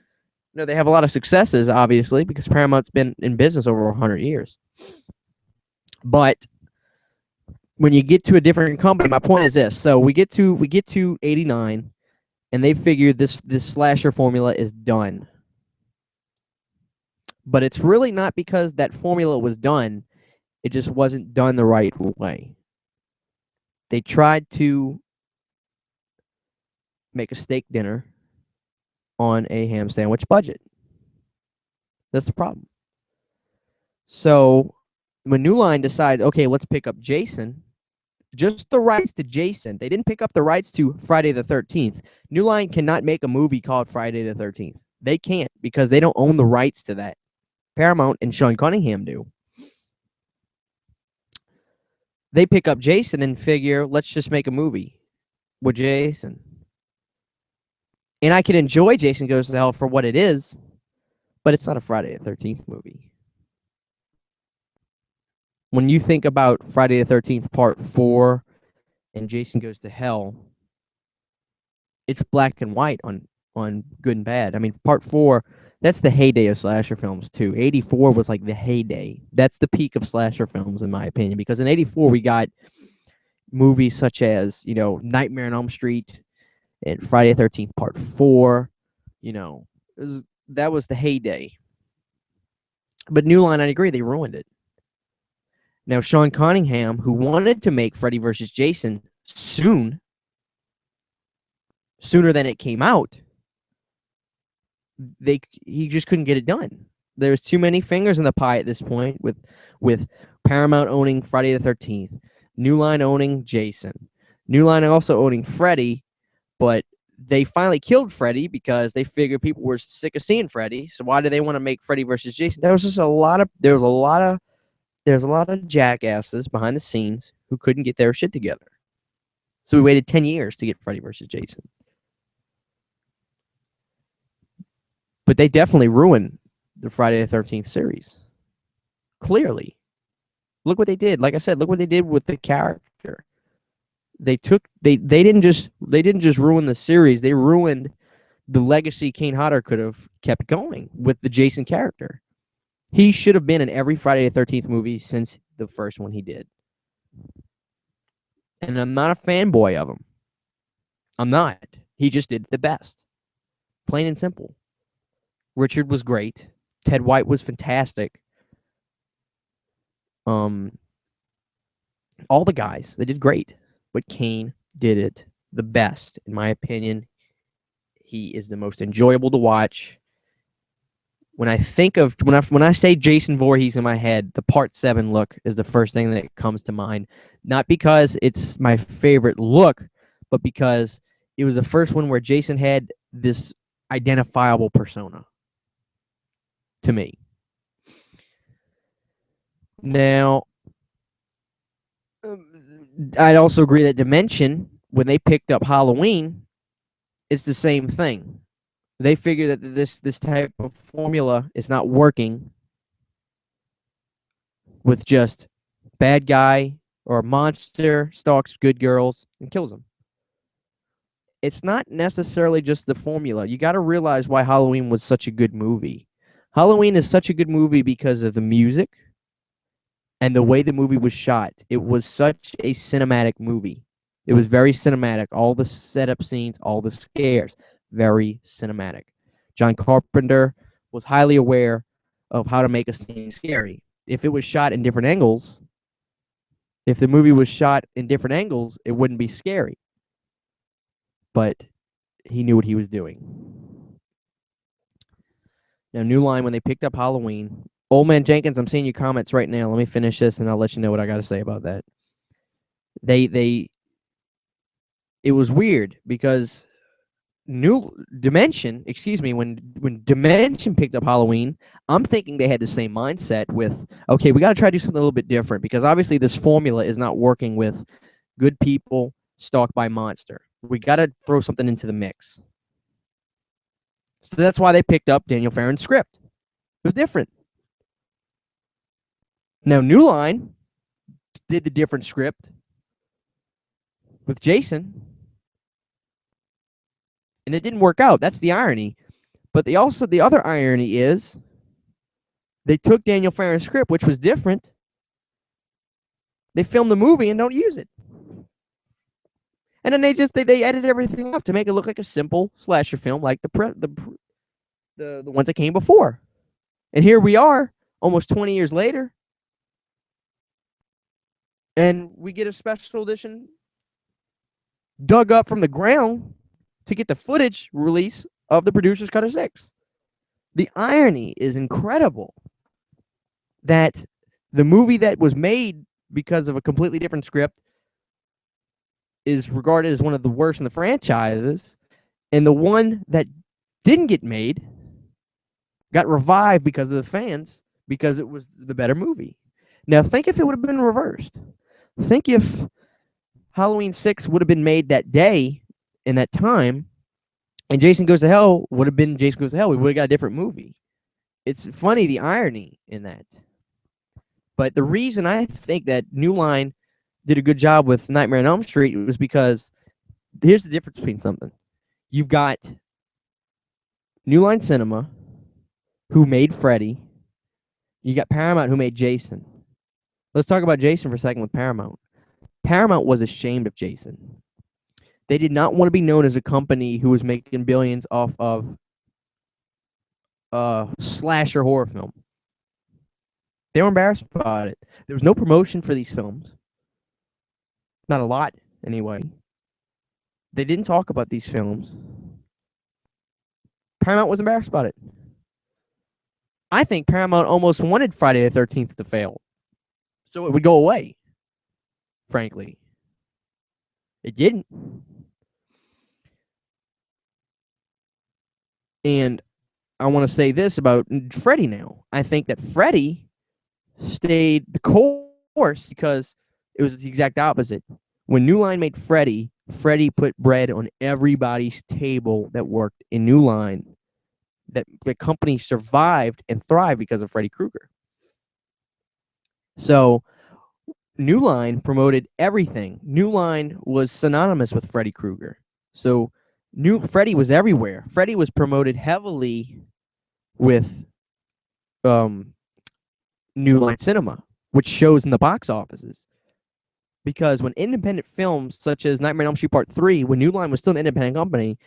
They have a lot of successes, obviously, because Paramount's been in business over 100 years. But when you get to a different company, my point is this. So we get to 89, and they figure this slasher formula is done. But it's really not because that formula was done. It just wasn't done the right way. They tried to make a steak dinner on a ham sandwich budget. That's the problem. So when New Line decides, okay, let's pick up Jason, just the rights to Jason. They didn't pick up the rights to Friday the 13th. New Line cannot make a movie called Friday the 13th. They can't because they don't own the rights to that. Paramount and Sean Cunningham do. They pick up Jason and figure, let's just make a movie with Jason. And I can enjoy Jason Goes to Hell for what it is, but it's not a Friday the 13th movie. when you think about Friday the 13th Part 4 and Jason Goes to Hell, it's black and white on good and bad. I mean, Part 4, that's the heyday of slasher films too. 84 was like the heyday. That's the peak of slasher films in my opinion, because in 84 we got movies such as, Nightmare on Elm Street and Friday the 13th Part 4, that was the heyday. But New Line, I agree, they ruined it. Now, Sean Cunningham, who wanted to make Freddy vs. Jason sooner than it came out, he just couldn't get it done. There's too many fingers in the pie at this point, with Paramount owning Friday the 13th, New Line owning Jason, New Line also owning Freddy, but they finally killed Freddy because they figured people were sick of seeing Freddy. So why do they want to make Freddy versus Jason? There was a lot of jackasses behind the scenes who couldn't get their shit together. So we waited 10 years to get Freddy versus Jason. But they definitely ruined the Friday the 13th series. Clearly. Look what they did. Like I said, look what they did with the character. They didn't just ruin the series, they ruined the legacy Kane Hodder could have kept going with the Jason character. He should have been in every Friday the 13th movie since the first one he did. And I'm not a fanboy of him. I'm not. He just did the best. Plain and simple. Richard was great. Ted White was fantastic. All the guys, they did great. But Kane did it the best, in my opinion. He is the most enjoyable to watch. When I think of when I say Jason Voorhees in my head, the Part 7 look is the first thing that comes to mind. Not because it's my favorite look, but because it was the first one where Jason had this identifiable persona to me. Now, I'd also agree that Dimension, when they picked up Halloween, it's the same thing. They figure that this type of formula is not working with just bad guy or monster stalks good girls and kills them. It's not necessarily just the formula. You got to realize why Halloween was such a good movie. Halloween is such a good movie because of the music and the way the movie was shot. It was such a cinematic movie. It was very cinematic. All the setup scenes, all the scares, very cinematic. John Carpenter was highly aware of how to make a scene scary. If it was shot in different angles, if the movie was shot in different angles, it wouldn't be scary. But he knew what he was doing. Now, New Line, when they picked up Halloween, Old Man Jenkins, I'm seeing your comments right now. Let me finish this, and I'll let you know what I got to say about that. It was weird because when Dimension picked up Halloween, I'm thinking they had the same mindset with, okay, we got to try to do something a little bit different because obviously this formula is not working with good people stalked by monster. We got to throw something into the mix. So that's why they picked up Daniel Farron's script. It was different. Now, New Line did the different script with Jason, and it didn't work out. That's the irony. But the other irony is they took Daniel Farron's script, which was different. They filmed the movie and don't use it. And then they edit everything up to make it look like a simple slasher film like the ones that came before. And here we are, almost 20 years later, and we get a special edition dug up from the ground to get the footage release of the producer's cut of 6. The irony is incredible that the movie that was made because of a completely different script is regarded as one of the worst in the franchises, and the one that didn't get made got revived because of the fans because it was the better movie. Now, think if it would have been reversed. Think if Halloween 6 would have been made that day in that time, and Jason Goes to Hell would have been Jason Goes to Hell. We would have got a different movie. It's funny, the irony in that. But the reason I think that New Line did a good job with Nightmare on Elm Street was because here's the difference between something. You've got New Line Cinema, who made Freddy. You got Paramount, who made Jason. Let's talk about Jason for a second with Paramount. Paramount was ashamed of Jason. They did not want to be known as a company who was making billions off of a slasher horror film. They were embarrassed about it. There was no promotion for these films. Not a lot, anyway. They didn't talk about these films. Paramount was embarrassed about it. I think Paramount almost wanted Friday the 13th to fail, so it would go away, frankly. It didn't. And I want to say this about Freddy now. I think that Freddy stayed the course because it was the exact opposite. When New Line made Freddy, Freddy put bread on everybody's table that worked in New Line. That the company survived and thrived because of Freddy Krueger. So New Line promoted everything. New Line was synonymous with Freddy Krueger. So Freddy was everywhere. Freddy was promoted heavily with New Line Cinema, which shows in the box offices. Because when independent films such as Nightmare on Elm Street Part 3, when New Line was still an independent company,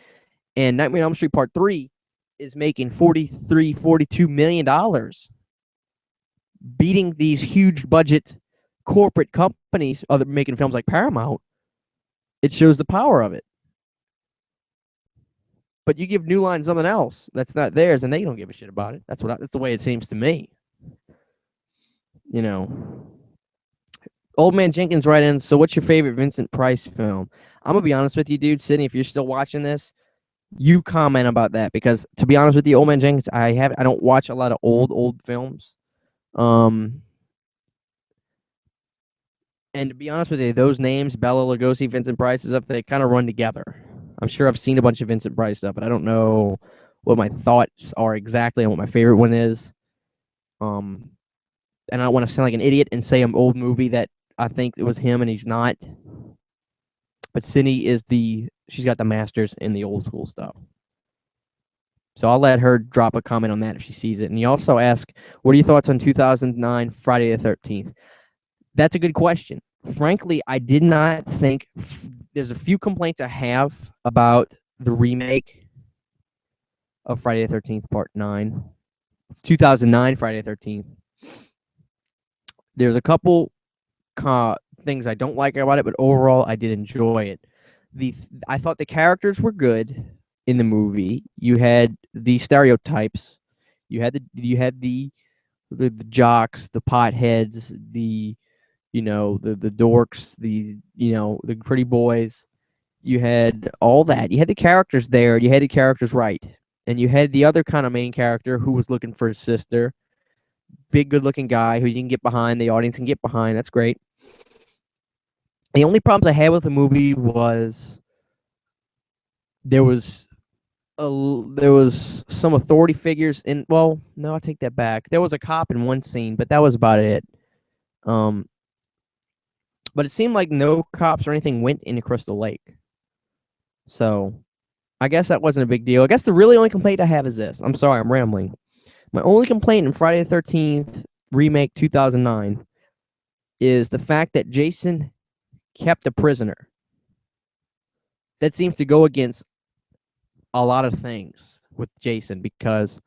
and Nightmare on Elm Street Part 3 is making $42 million, beating these huge budget corporate companies other making films like Paramount, it shows the power of it. But you give New Line something else that's not theirs, and they don't give a shit about it. That's the way it seems to me. You know. Old Man Jenkins right in. So, what's your favorite Vincent Price film? I'm gonna be honest with you, dude. Sydney, if you're still watching this, you comment about that, because to be honest with you, Old Man Jenkins, I don't watch a lot of old films. And to be honest with you, those names, Bela Lugosi, Vincent Price, is up, they kind of run together. I'm sure I've seen a bunch of Vincent Price stuff, but I don't know what my thoughts are exactly on what my favorite one is. And I don't want to sound like an idiot and say an old movie that I think it was him and he's not. But Sydney she's got the masters in the old school stuff. So I'll let her drop a comment on that if she sees it. And you also ask, what are your thoughts on 2009 Friday the 13th? That's a good question. Frankly, I did not think there's a few complaints I have about the remake of Friday the 13th Part 9. 2009 Friday the 13th. There's a couple things I don't like about it, but overall I did enjoy it. I thought the characters were good in the movie. You had the stereotypes. You had the jocks, the potheads, the dorks, the pretty boys. You had all that. You had the characters there. You had the characters right. And you had the other kind of main character who was looking for his sister. Big, good-looking guy who you can get behind. The audience can get behind. That's great. The only problems I had with the movie was there was some authority figures in. Well, no, I take that back. There was a cop in one scene, but that was about it. But it seemed like no cops or anything went into Crystal Lake. So I guess that wasn't a big deal. I guess the really only complaint I have is this. I'm sorry, I'm rambling. My only complaint in Friday the 13th remake 2009 is the fact that Jason kept a prisoner. That seems to go against a lot of things with Jason, because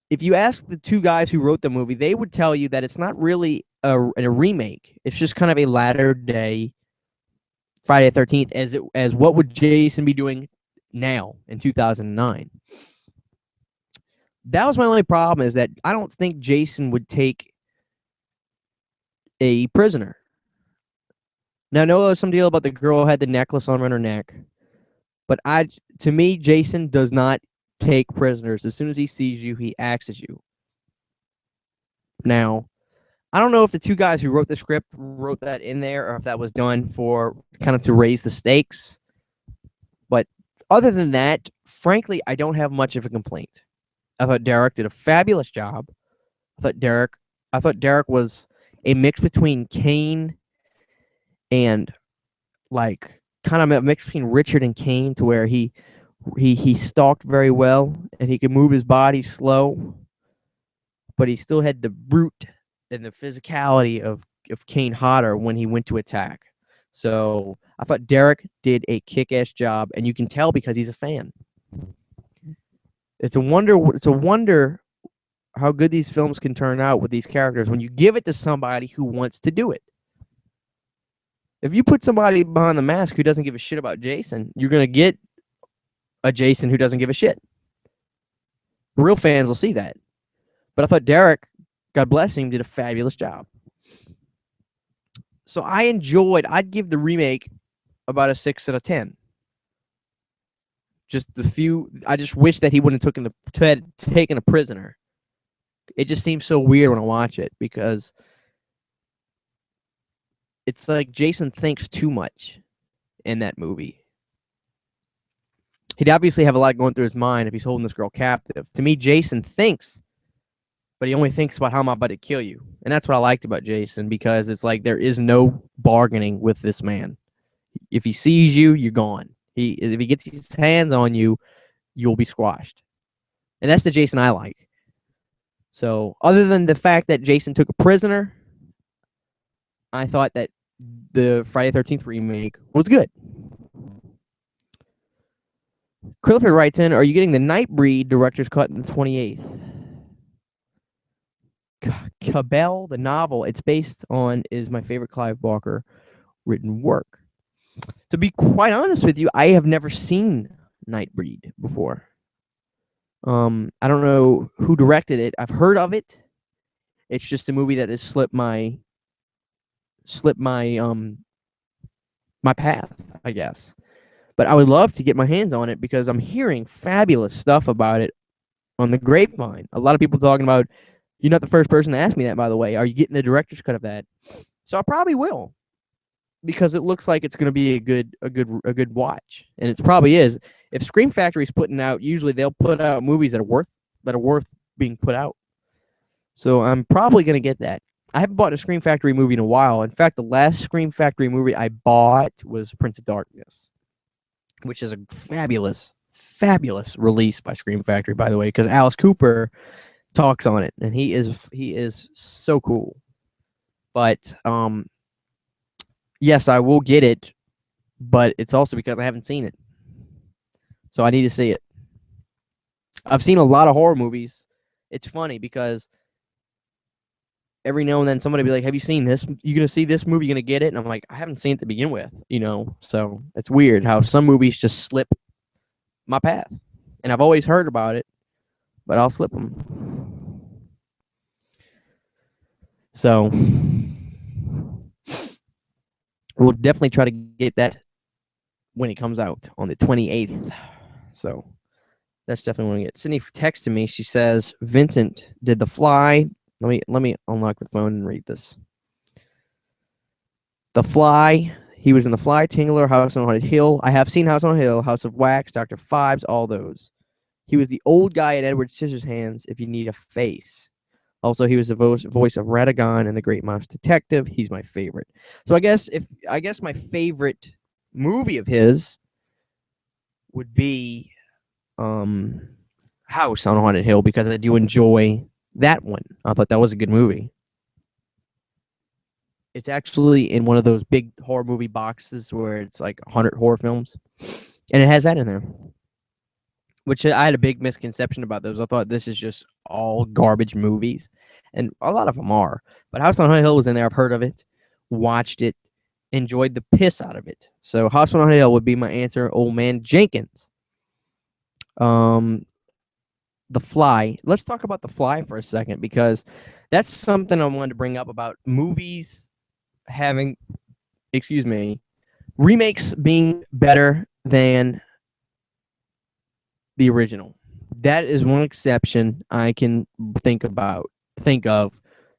if you ask the two guys who wrote the movie, they would tell you that it's not really a remake. It's just kind of a latter day Friday the 13th as what would Jason be doing now in 2009. That was my only problem, is that I don't think Jason would take a prisoner. Now, I know there's some deal about the girl who had the necklace on her neck, but to me, Jason does not take prisoners. As soon as he sees you, he axes you. Now, I don't know if the two guys who wrote the script wrote that in there, or if that was done for kind of to raise the stakes. But other than that, frankly, I don't have much of a complaint. I thought Derek did a fabulous job. I thought Derek I thought Derek was a mix between Kane and like kind of a mix between Richard and Kane, to where he stalked very well and he could move his body slow, but he still had the brute and the physicality of Kane Hodder when he went to attack. So I thought Derek did a kick-ass job, and you can tell because he's a fan. It's a wonder. It's a wonder how good these films can turn out with these characters when you give it to somebody who wants to do it. If you put somebody behind the mask who doesn't give a shit about Jason, you're gonna get a Jason who doesn't give a shit. Real fans will see that. But I thought Derek, God bless him, did a fabulous job. So I'd give the remake about a 6 out of 10. I just wish that he wouldn't have taken a prisoner. It just seems so weird when I watch it, because it's like Jason thinks too much in that movie. He'd obviously have a lot going through his mind if he's holding this girl captive. To me, Jason thinks, but he only thinks about how I'm about to kill you. And that's what I liked about Jason, because it's like there is no bargaining with this man. If he sees you, you're gone. If he gets his hands on you, you'll be squashed. And that's the Jason I like. So other than the fact that Jason took a prisoner, I thought that the Friday the 13th remake was good. Clifford writes in, are you getting the Nightbreed director's cut in the 28th? Cabell, the novel it's based on, is my favorite Clive Barker written work. To be quite honest with you, I have never seen Nightbreed before. I don't know who directed it. I've heard of it. It's just a movie that has slipped my my path, I guess. But I would love to get my hands on it, because I'm hearing fabulous stuff about it on the grapevine. A lot of people talking about. You're not the first person to ask me that, by the way. Are you getting the director's cut of that? So I probably will, because it looks like it's going to be a good watch, and it probably is. If Scream Factory's putting out, usually they'll put out movies that are worth being put out. So I'm probably going to get that. I haven't bought a Scream Factory movie in a while. In fact, the last Scream Factory movie I bought was Prince of Darkness, which is a fabulous release by Scream Factory, by the way, because Alice Cooper talks on it, and he is so cool. But yes, I will get it, but it's also because I haven't seen it, so I need to see it. I've seen a lot of horror movies. It's funny because every now and then somebody will be like, have you seen this? You gonna see this movie? You gonna get it? And I'm like, I haven't seen it to begin with, so it's weird how some movies just slip my path, and I've always heard about it, but I'll slip them. So we'll definitely try to get that when it comes out on the 28th. So that's definitely what I get. Sydney texted me. She says Vincent did The Fly. Let me unlock the phone and read this. The Fly. He was in The Fly, Tingler, House on Haunted Hill. I have seen House on Haunted Hill, House of Wax, Dr. Phibes, all those. He was the old guy in Edward Scissorhands, If You Need a Face. Also, he was the voice of Radagon in The Great Monster Detective. He's my favorite. So I guess my favorite movie of his would be House on Haunted Hill, because I do enjoy that one. I thought that was a good movie. It's actually in one of those big horror movie boxes where it's like 100 horror films, and it has that in there. Which I had a big misconception about those. I thought this is just all garbage movies, and a lot of them are. But House on Haunted Hill was in there. I've heard of it, watched it, enjoyed the piss out of it. So House on Haunted Hill would be my answer. Old Man Jenkins. The Fly. Let's talk about The Fly for a second, because that's something I wanted to bring up about movies having, remakes being better than the original. That is one exception I can think of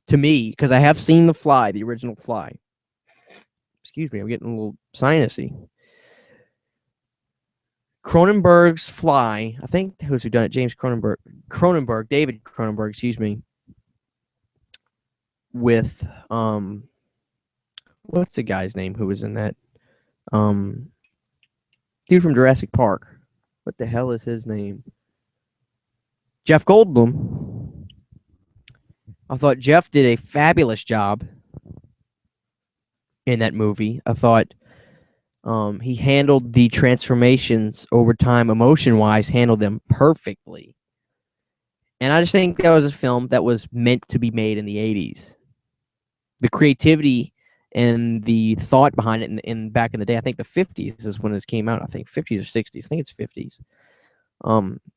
to me, because I have seen The Fly, the original Fly. Excuse me, I'm getting a little sinusy. Cronenberg's Fly, I think who's done it? David Cronenberg, excuse me. with what's the guy's name who was in that? Dude from Jurassic Park. What the hell is his name? Jeff Goldblum. I thought Jeff did a fabulous job in that movie. I thought he handled the transformations over time, emotion-wise, handled them perfectly. And I just think that was a film that was meant to be made in the 80s. The creativity and the thought behind it in back in the day, I think the 50s is when this came out. I think 50s or 60s. I think it's 50s.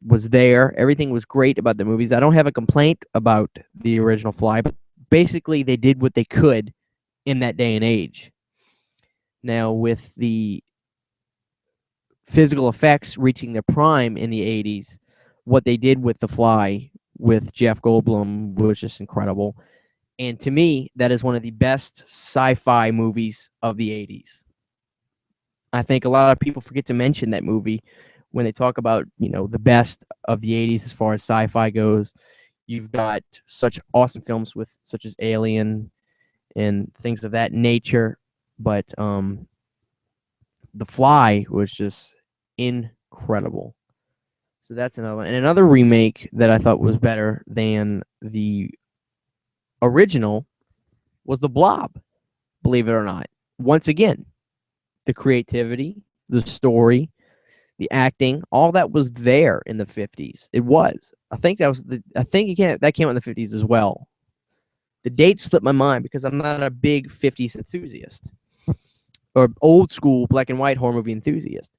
Was there. Everything was great about the movies. I don't have a complaint about the original Fly, but basically they did what they could in that day and age. Now, with the physical effects reaching their prime in the 80s, what they did with The Fly with Jeff Goldblum was just incredible. And to me, that is one of the best sci-fi movies of the 80s. I think a lot of people forget to mention that movie when they talk about, the best of the 80s as far as sci-fi goes. You've got such awesome films such as Alien and things of that nature, but The Fly was just incredible. So that's another one. And another remake that I thought was better than the original was The Blob, believe it or not. Once again, the creativity, the story, the acting, all that was there in the 50s. It was. I think that came out in the 50s as well. The date slipped my mind because I'm not a big 50s enthusiast or old school black and white horror movie enthusiast.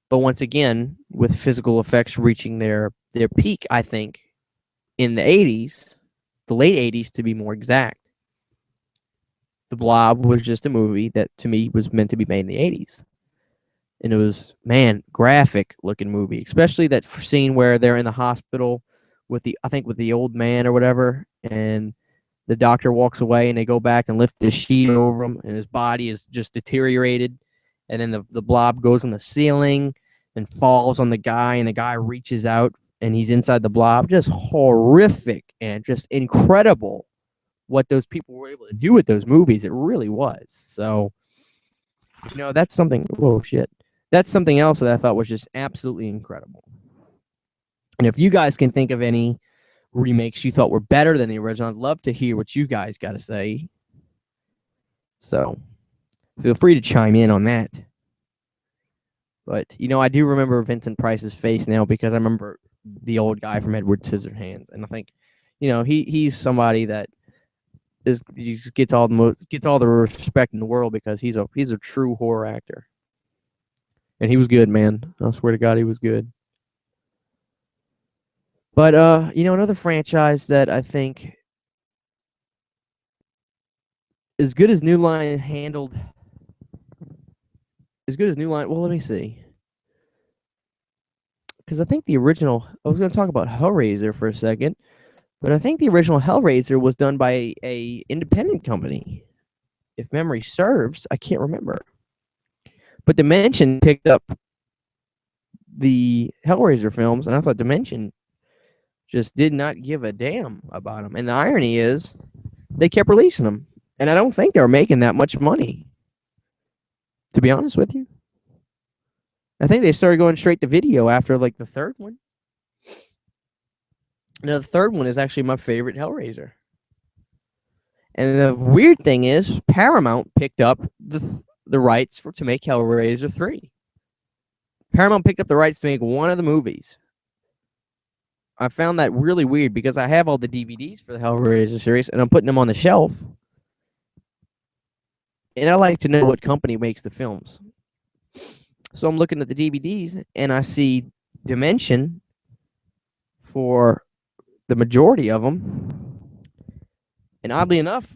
But once again, with physical effects reaching their peak, I think, in the 80s, the late 80s to be more exact, The Blob was just a movie that to me was meant to be made in the 80s. And it was, graphic looking movie, especially that scene where they're in the hospital with the old man or whatever, and the doctor walks away and they go back and lift the sheet over him and his body is just deteriorated. And then the blob goes on the ceiling and falls on the guy, and the guy reaches out and he's inside the blob. Just horrific and just incredible what those people were able to do with those movies. It really was. So, that's something. Whoa, shit. That's something else that I thought was just absolutely incredible. And if you guys can think of any remakes you thought were better than the original, I'd love to hear what you guys got to say. So feel free to chime in on that. But, I do remember Vincent Price's face now because I remember the old guy from Edward Scissorhands. And I think, he's somebody that gets all the respect in the world because he's a true horror actor. And he was good, man. I swear to God, he was good. But, another franchise that I think as good as New Line handled... Well, let me see. Because I think the original... I was going to talk about Hellraiser for a second. But I think the original Hellraiser was done by a independent company. If memory serves, I can't remember. But Dimension picked up the Hellraiser films, and I thought Dimension just did not give a damn about them. And the irony is, they kept releasing them. And I don't think they were making that much money, to be honest with you. I think they started going straight to video after, the third one. Now, the third one is actually my favorite Hellraiser. And the weird thing is, Paramount picked up the rights to make Hellraiser 3. Paramount picked up the rights to make one of the movies. I found that really weird because I have all the DVDs for the Hellraiser series, and I'm putting them on the shelf. And I like to know what company makes the films. So I'm looking at the DVDs, and I see Dimension for the majority of them. And oddly enough,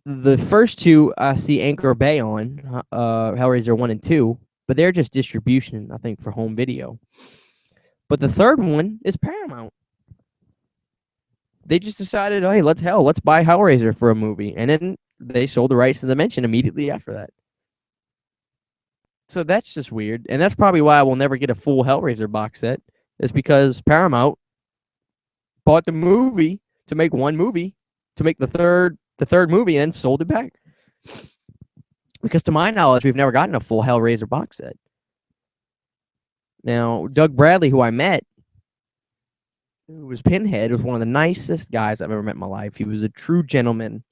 the first two I see Anchor Bay on, Hellraiser 1 and 2, but they're just distribution, I think, for home video. But the third one is Paramount. They just decided, hey, let's buy Hellraiser for a movie. And then they sold the rights to Dimension immediately after that. So that's just weird. And that's probably why I will never get a full Hellraiser box set, is because Paramount bought the movie to make one movie, to make the third movie, and sold it back. Because to my knowledge, we've never gotten a full Hellraiser box set. Now, Doug Bradley, who I met, who was Pinhead, was one of the nicest guys I've ever met in my life. He was a true gentleman,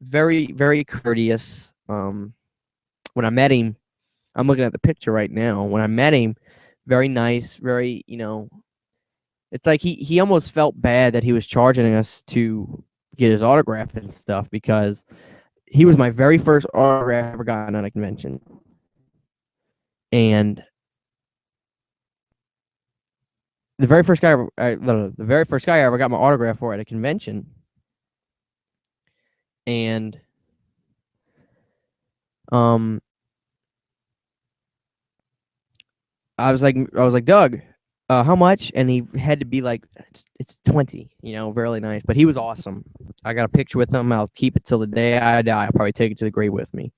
very, very courteous. When I met him, I'm looking at the picture right now. When I met him, very nice, very, it's like he almost felt bad that he was charging us to get his autograph and stuff, because he was my very first autograph I ever gotten at a convention. And the very first guy I ever got my autograph for at a convention. And I was like, Doug, how much? And he had to be like, it's 20, really nice. But he was awesome. I got a picture with him. I'll keep it till the day I die. I'll probably take it to the grave with me.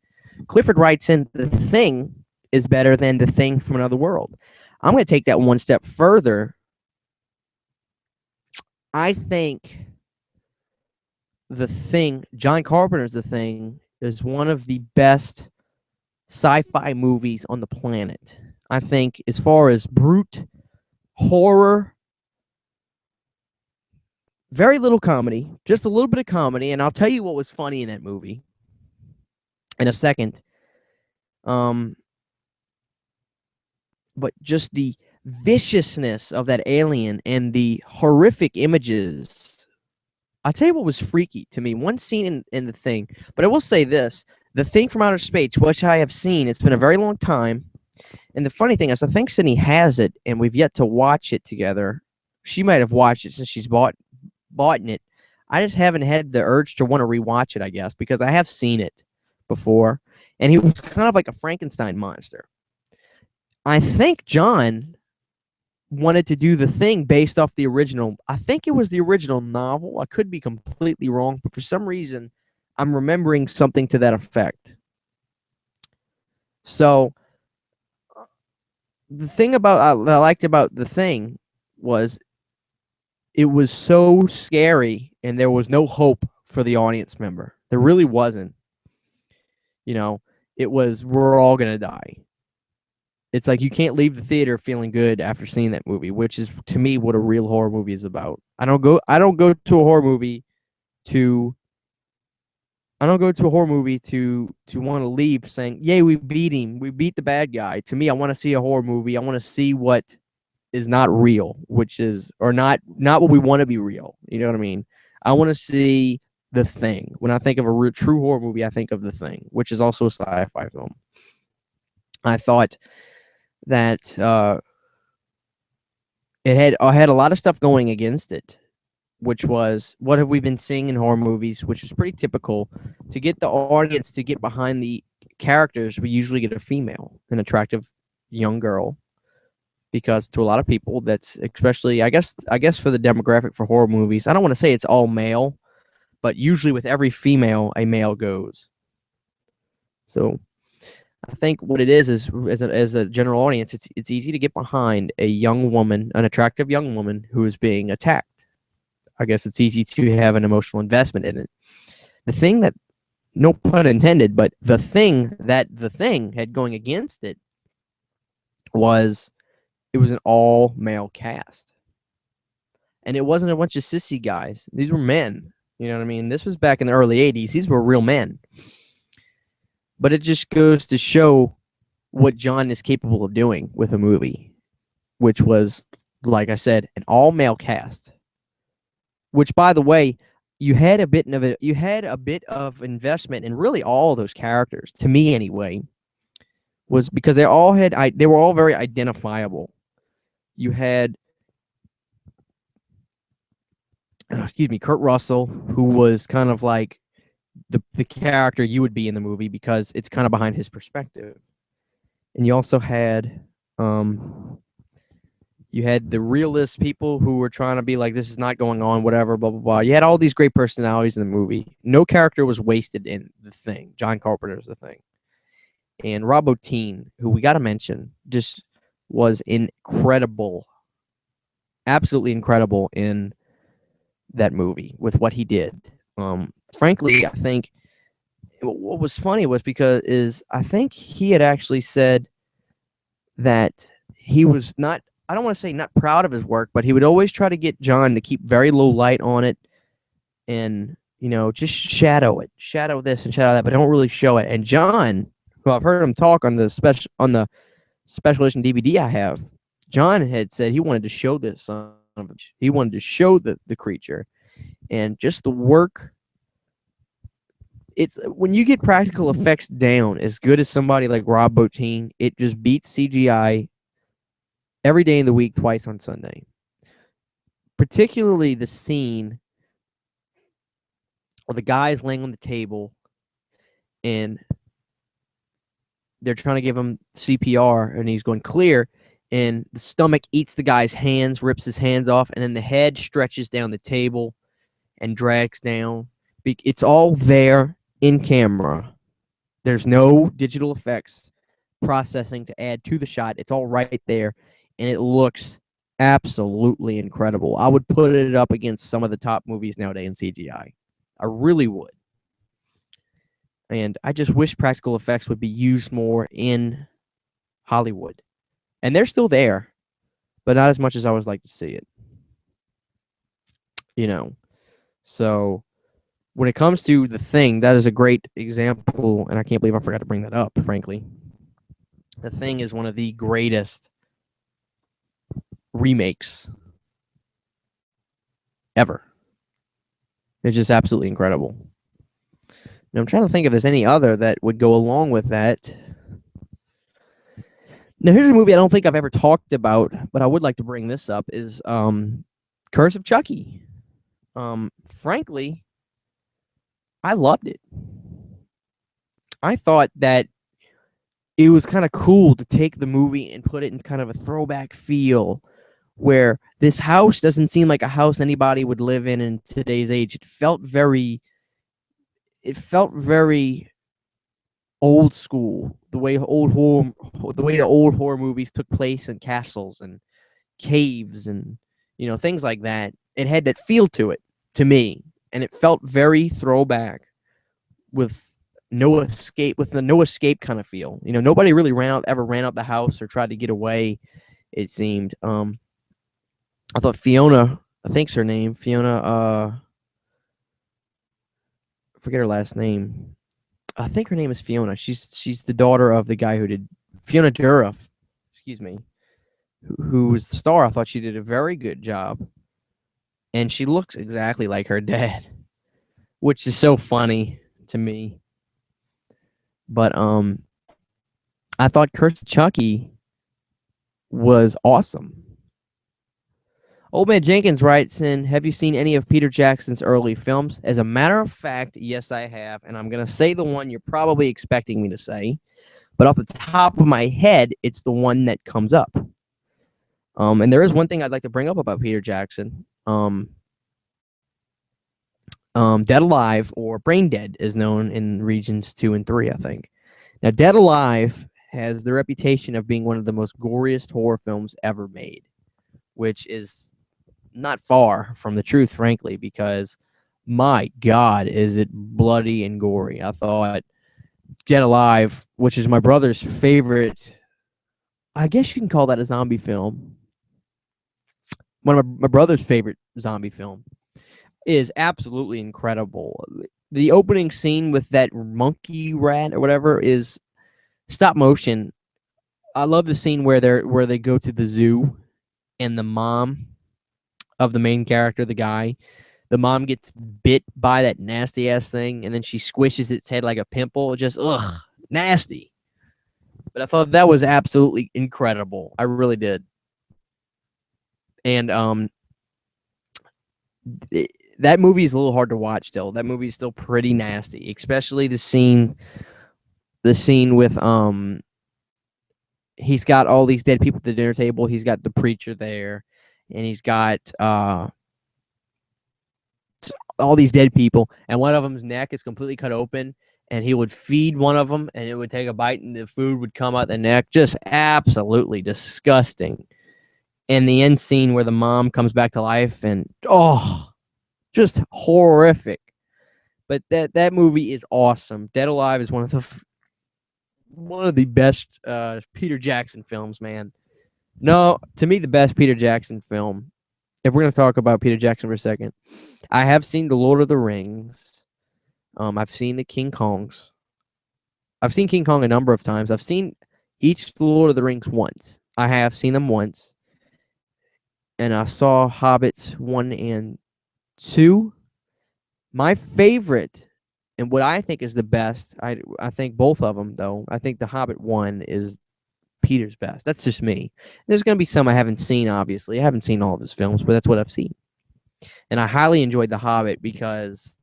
Clifford writes in, The Thing is better than The Thing from Another World. I'm going to take that one step further. I think The Thing, John Carpenter's The Thing, is one of the best sci-fi movies on the planet. I think as far as brute horror, very little comedy, just a little bit of comedy, and I'll tell you what was funny in that movie in a second. But just the viciousness of that alien and the horrific images. I'll tell you what was freaky to me. One scene in The Thing, but I will say this. The Thing from Outer Space, which I have seen, it's been a very long time. And the funny thing is, I think Sydney has it, and we've yet to watch it together. She might have watched it since she's bought it. I just haven't had the urge to want to rewatch it, I guess, because I have seen it before. And he was kind of like a Frankenstein monster. I think John wanted to do The Thing based off the original. I think it was the original novel. I could be completely wrong, but for some reason, I'm remembering something to that effect. So the thing about that I liked about The Thing was it was so scary, and there was no hope for the audience member. There really wasn't. It was, we're all gonna die. It's like you can't leave the theater feeling good after seeing that movie, which is, to me, what a real horror movie is about. I don't go to a horror movie to want to leave saying, "Yay, we beat him. We beat the bad guy." To me, I want to see a horror movie. I want to see what is not real, which is, or not what we want to be real. You know what I mean? I want to see The Thing. When I think of a true horror movie, I think of The Thing, which is also a sci-fi film. I thought that it had a lot of stuff going against it, which was, what have we been seeing in horror movies, which is pretty typical. To get the audience to get behind the characters, we usually get a female, an attractive young girl, because to a lot of people, that's, especially, I guess for the demographic for horror movies, I don't want to say it's all male, but usually with every female, a male goes. So I think what it is as a general audience, it's easy to get behind a young woman, an attractive young woman who is being attacked. I guess it's easy to have an emotional investment in it. The thing that, no pun intended, but the thing that The Thing had going against it was, it was an all-male cast. And it wasn't a bunch of sissy guys. These were men. You know what I mean? This was back in the early 80s. These were real men. But it just goes to show what John is capable of doing with a movie, which was, like I said, an all-male cast. Which, by the way, you had a bit of investment in really all of those characters, to me anyway, was because they were all very identifiable. You had, Kurt Russell, who was kind of like the character you would be in the movie, because it's kind of behind his perspective. And you also had the realist people who were trying to be like, this is not going on, whatever, blah, blah, blah. You had all these great personalities in the movie. No character was wasted in The Thing. John Carpenter's The Thing. And Rob Bottin, who we got to mention, just was incredible. Absolutely incredible in that movie with what he did. Frankly, I think what was funny was because I think he had actually said that he was not, I don't want to say not proud of his work, but he would always try to get John to keep very low light on it and, just shadow this and shadow that, but don't really show it. And John, who I've heard him talk on the special edition DVD I have, John had said he wanted to show this son of a bitch. He wanted to show the creature, and just the work. It's when you get practical effects down as good as somebody like Rob Bottin, it just beats CGI every day in the week, twice on Sunday. Particularly the scene where the guy's laying on the table and they're trying to give him CPR and he's going clear, and the stomach eats the guy's hands, rips his hands off, and then the head stretches down the table and drags down. It's all there in camera. There's no digital effects processing to add to the shot. It's all right there, and it looks absolutely incredible. I would put it up against some of the top movies nowadays in CGI. I really would. And I just wish practical effects would be used more in Hollywood. And they're still there, but not as much as I would like to see it. So when it comes to The Thing, that is a great example, and I can't believe I forgot to bring that up, frankly. The Thing is one of the greatest remakes ever. It's just absolutely incredible. And I'm trying to think if there's any other that would go along with that. Now, here's a movie I don't think I've ever talked about, but I would like to bring this up, is Curse of Chucky. Frankly, I loved it. I thought that it was kind of cool to take the movie and put it in kind of a throwback feel where this house doesn't seem like a house anybody would live in today's age. It felt very old school, the way the old horror movies took place in castles and caves and things like that. It had that feel to it to me, and it felt very throwback with no escape kind of feel. Nobody really ever ran out the house or tried to get away, it seemed. I thought Fiona, I think's her name, Fiona, I forget her last name. I think her name is Fiona. She's the daughter of the guy who did Fiona Dourif, excuse me, who was the star. I thought she did a very good job, and she looks exactly like her dad, which is so funny to me. But I thought Curse of Chucky was awesome. Old Man Jenkins writes in, have you seen any of Peter Jackson's early films? As a matter of fact, yes, I have. And I'm going to say the one you're probably expecting me to say. But off the top of my head, it's the one that comes up. And there is one thing I'd like to bring up about Peter Jackson. Dead Alive, or Brain Dead, is known in regions 2 and 3, I think. Now, Dead Alive has the reputation of being one of the most goriest horror films ever made, which is not far from the truth, frankly, because my God, is it bloody and gory. I thought Dead Alive, which is my brother's favorite, I guess you can call that a zombie film. One of my brother's favorite zombie film, is absolutely incredible. The opening scene with that monkey rat or whatever is stop motion. I love the scene where they go to the zoo and the mom of the main character, the guy, the mom gets bit by that nasty ass thing, and then she squishes its head like a pimple. Just nasty. But I thought that was absolutely incredible. I really did. And that movie is a little hard to watch still. That movie is still pretty nasty, especially the scene with he's got all these dead people at the dinner table. He's got the preacher there, and he's got all these dead people, and one of them's neck is completely cut open, and he would feed one of them, and it would take a bite, and the food would come out the neck. Just absolutely disgusting. And the end scene where the mom comes back to life, and just horrific. But that movie is awesome. Dead Alive is one of the best Peter Jackson films, man. No, to me, the best Peter Jackson film. If we're going to talk about Peter Jackson for a second, I have seen The Lord of the Rings. I've seen the King Kongs. I've seen King Kong a number of times. I've seen each Lord of the Rings once. I have seen them once. And I saw Hobbits 1 and 2. My favorite, and what I think is the best, I think both of them, though. I think The Hobbit 1 is Peter's best. That's just me. There's going to be some I haven't seen, obviously. I haven't seen all of his films, but that's what I've seen. And I highly enjoyed The Hobbit because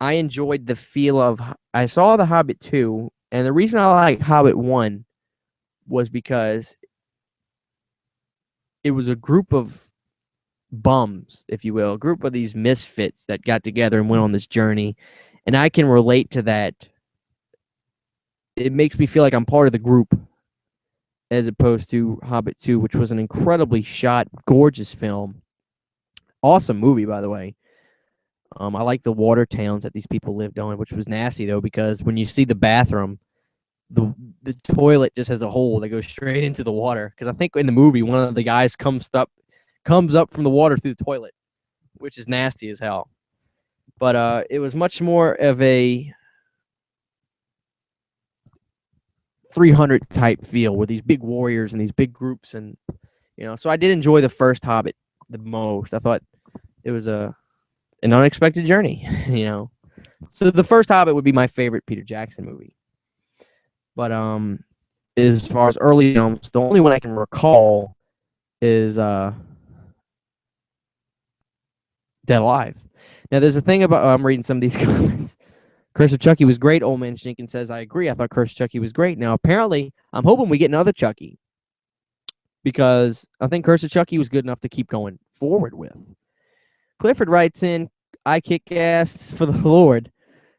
I enjoyed the feel of... I saw The Hobbit 2, and the reason I like Hobbit 1 was because it was a group of bums, if you will, a group of these misfits that got together and went on this journey. And I can relate to that. It makes me feel like I'm part of the group, as opposed to Hobbit 2, which was an incredibly shot, gorgeous film. Awesome movie, by the way. I like the water towns that these people lived on, which was nasty, though, because when you see the bathroom, the toilet just has a hole that goes straight into the water. Because I think in the movie, one of the guys comes up from the water through the toilet, which is nasty as hell. But it was much more of a 300 type feel with these big warriors and these big groups. And, so I did enjoy the first Hobbit the most. I thought it was an unexpected journey, So the first Hobbit would be my favorite Peter Jackson movie. But as far as early films, the only one I can recall is Dead Alive. Now, there's a thing about... I'm reading some of these comments. Curse of Chucky was great. Old Man Jenkins says, I agree. I thought Curse of Chucky was great. Now, apparently, I'm hoping we get another Chucky. Because I think Curse of Chucky was good enough to keep going forward with. Clifford writes in, I kick ass for the Lord.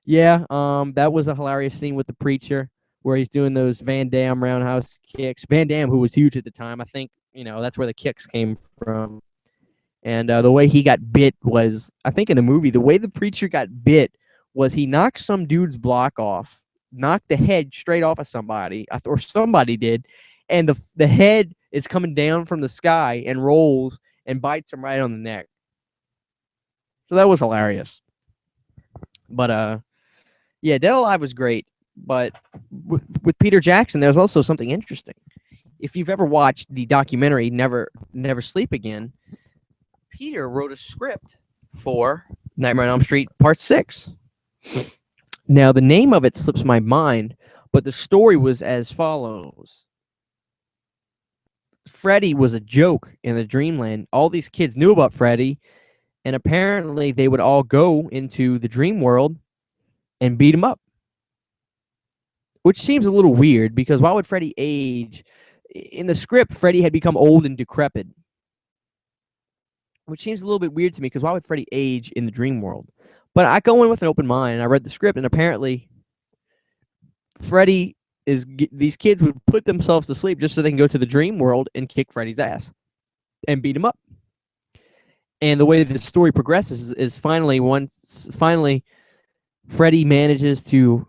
Yeah, that was a hilarious scene with the preacher where he's doing those Van Damme roundhouse kicks. Van Damme, who was huge at the time, I think, that's where the kicks came from. And the way he got bit was, I think in the movie, the way the preacher got bit was he knocked some dude's block off, knocked the head straight off of somebody, or somebody did, and the head is coming down from the sky and rolls and bites him right on the neck. So that was hilarious. But, yeah, Dead Alive was great. But with Peter Jackson, there's also something interesting. If you've ever watched the documentary Never Sleep Again, Peter wrote a script for Nightmare on Elm Street Part 6. Now, the name of it slips my mind, but the story was as follows. Freddy was a joke in the Dreamland. All these kids knew about Freddy, and apparently they would all go into the dream world and beat him up. Which seems a little weird, because why would Freddy age? In the script, Freddy had become old and decrepit. Which seems a little bit weird to me, because why would Freddy age in the dream world? But I go in with an open mind, and I read the script, and apparently these kids would put themselves to sleep just so they can go to the dream world and kick Freddy's ass and beat him up. And the way the story progresses is finally Freddy manages to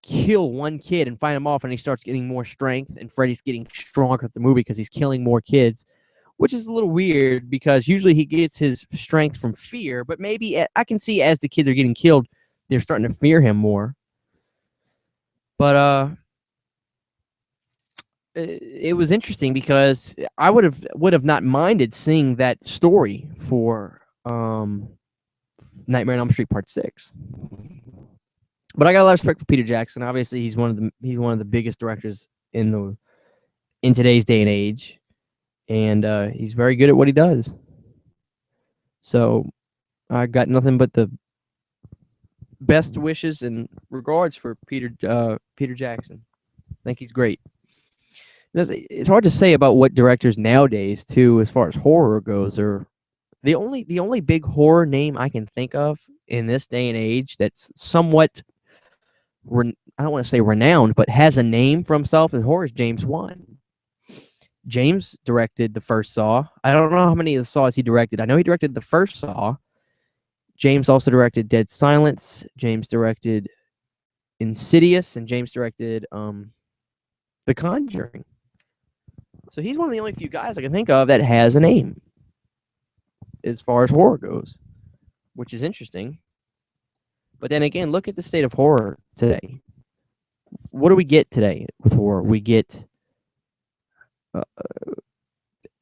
kill one kid and fight him off, and he starts getting more strength, and Freddy's getting stronger at the movie because he's killing more kids, which is a little weird because usually he gets his strength from fear, but maybe I can see as the kids are getting killed, they're starting to fear him more. But it was interesting because I would have not minded seeing that story for Nightmare on Elm Street Part 6. But I got a lot of respect for Peter Jackson. Obviously, he's one of the biggest directors in today's day and age, and he's very good at what he does. So I got nothing but the best wishes and regards for Peter Jackson. I think he's great. It's hard to say about what directors nowadays, too, as far as horror goes, or the only big horror name I can think of in this day and age that's somewhat, I don't want to say renowned, but has a name for himself in horror is James Wan. James directed the first Saw. I don't know how many of the Saws he directed. I know he directed the first Saw, James also directed Dead Silence. James directed Insidious, and James directed The Conjuring. So he's one of the only few guys I can think of that has a name as far as horror goes, which is interesting. But then again, look at the state of horror today. What do we get today with horror? We get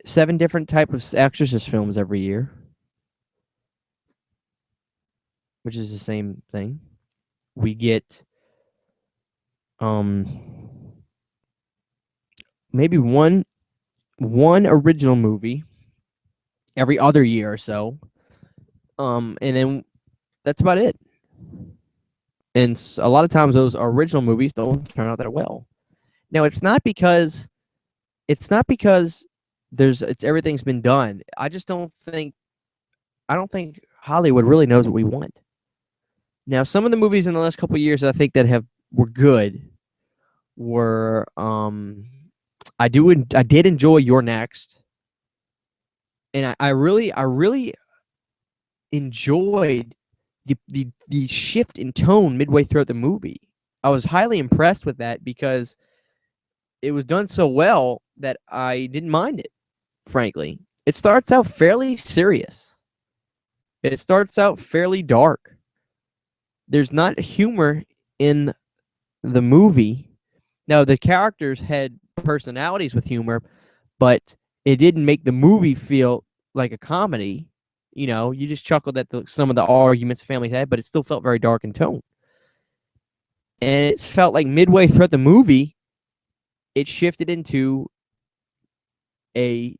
7 different types of Exorcist films every year, which is the same thing. We get maybe one original movie every other year or so, and then that's about it. And a lot of times those original movies don't turn out that well. Now it's not because everything's been done. I don't think Hollywood really knows what we want. Now, some of the movies in the last couple of years I think that were good were I did enjoy You're Next, and I really enjoyed the shift in tone midway throughout the movie. I was highly impressed with that because it was done so well that I didn't mind it, frankly. It starts out fairly serious. It starts out fairly dark. There's not humor in the movie. Now, the characters had personalities with humor, but it didn't make the movie feel like a comedy. You know, you just chuckled at some of the arguments the family had, but it still felt very dark in tone. And it felt like midway throughout the movie, it shifted into a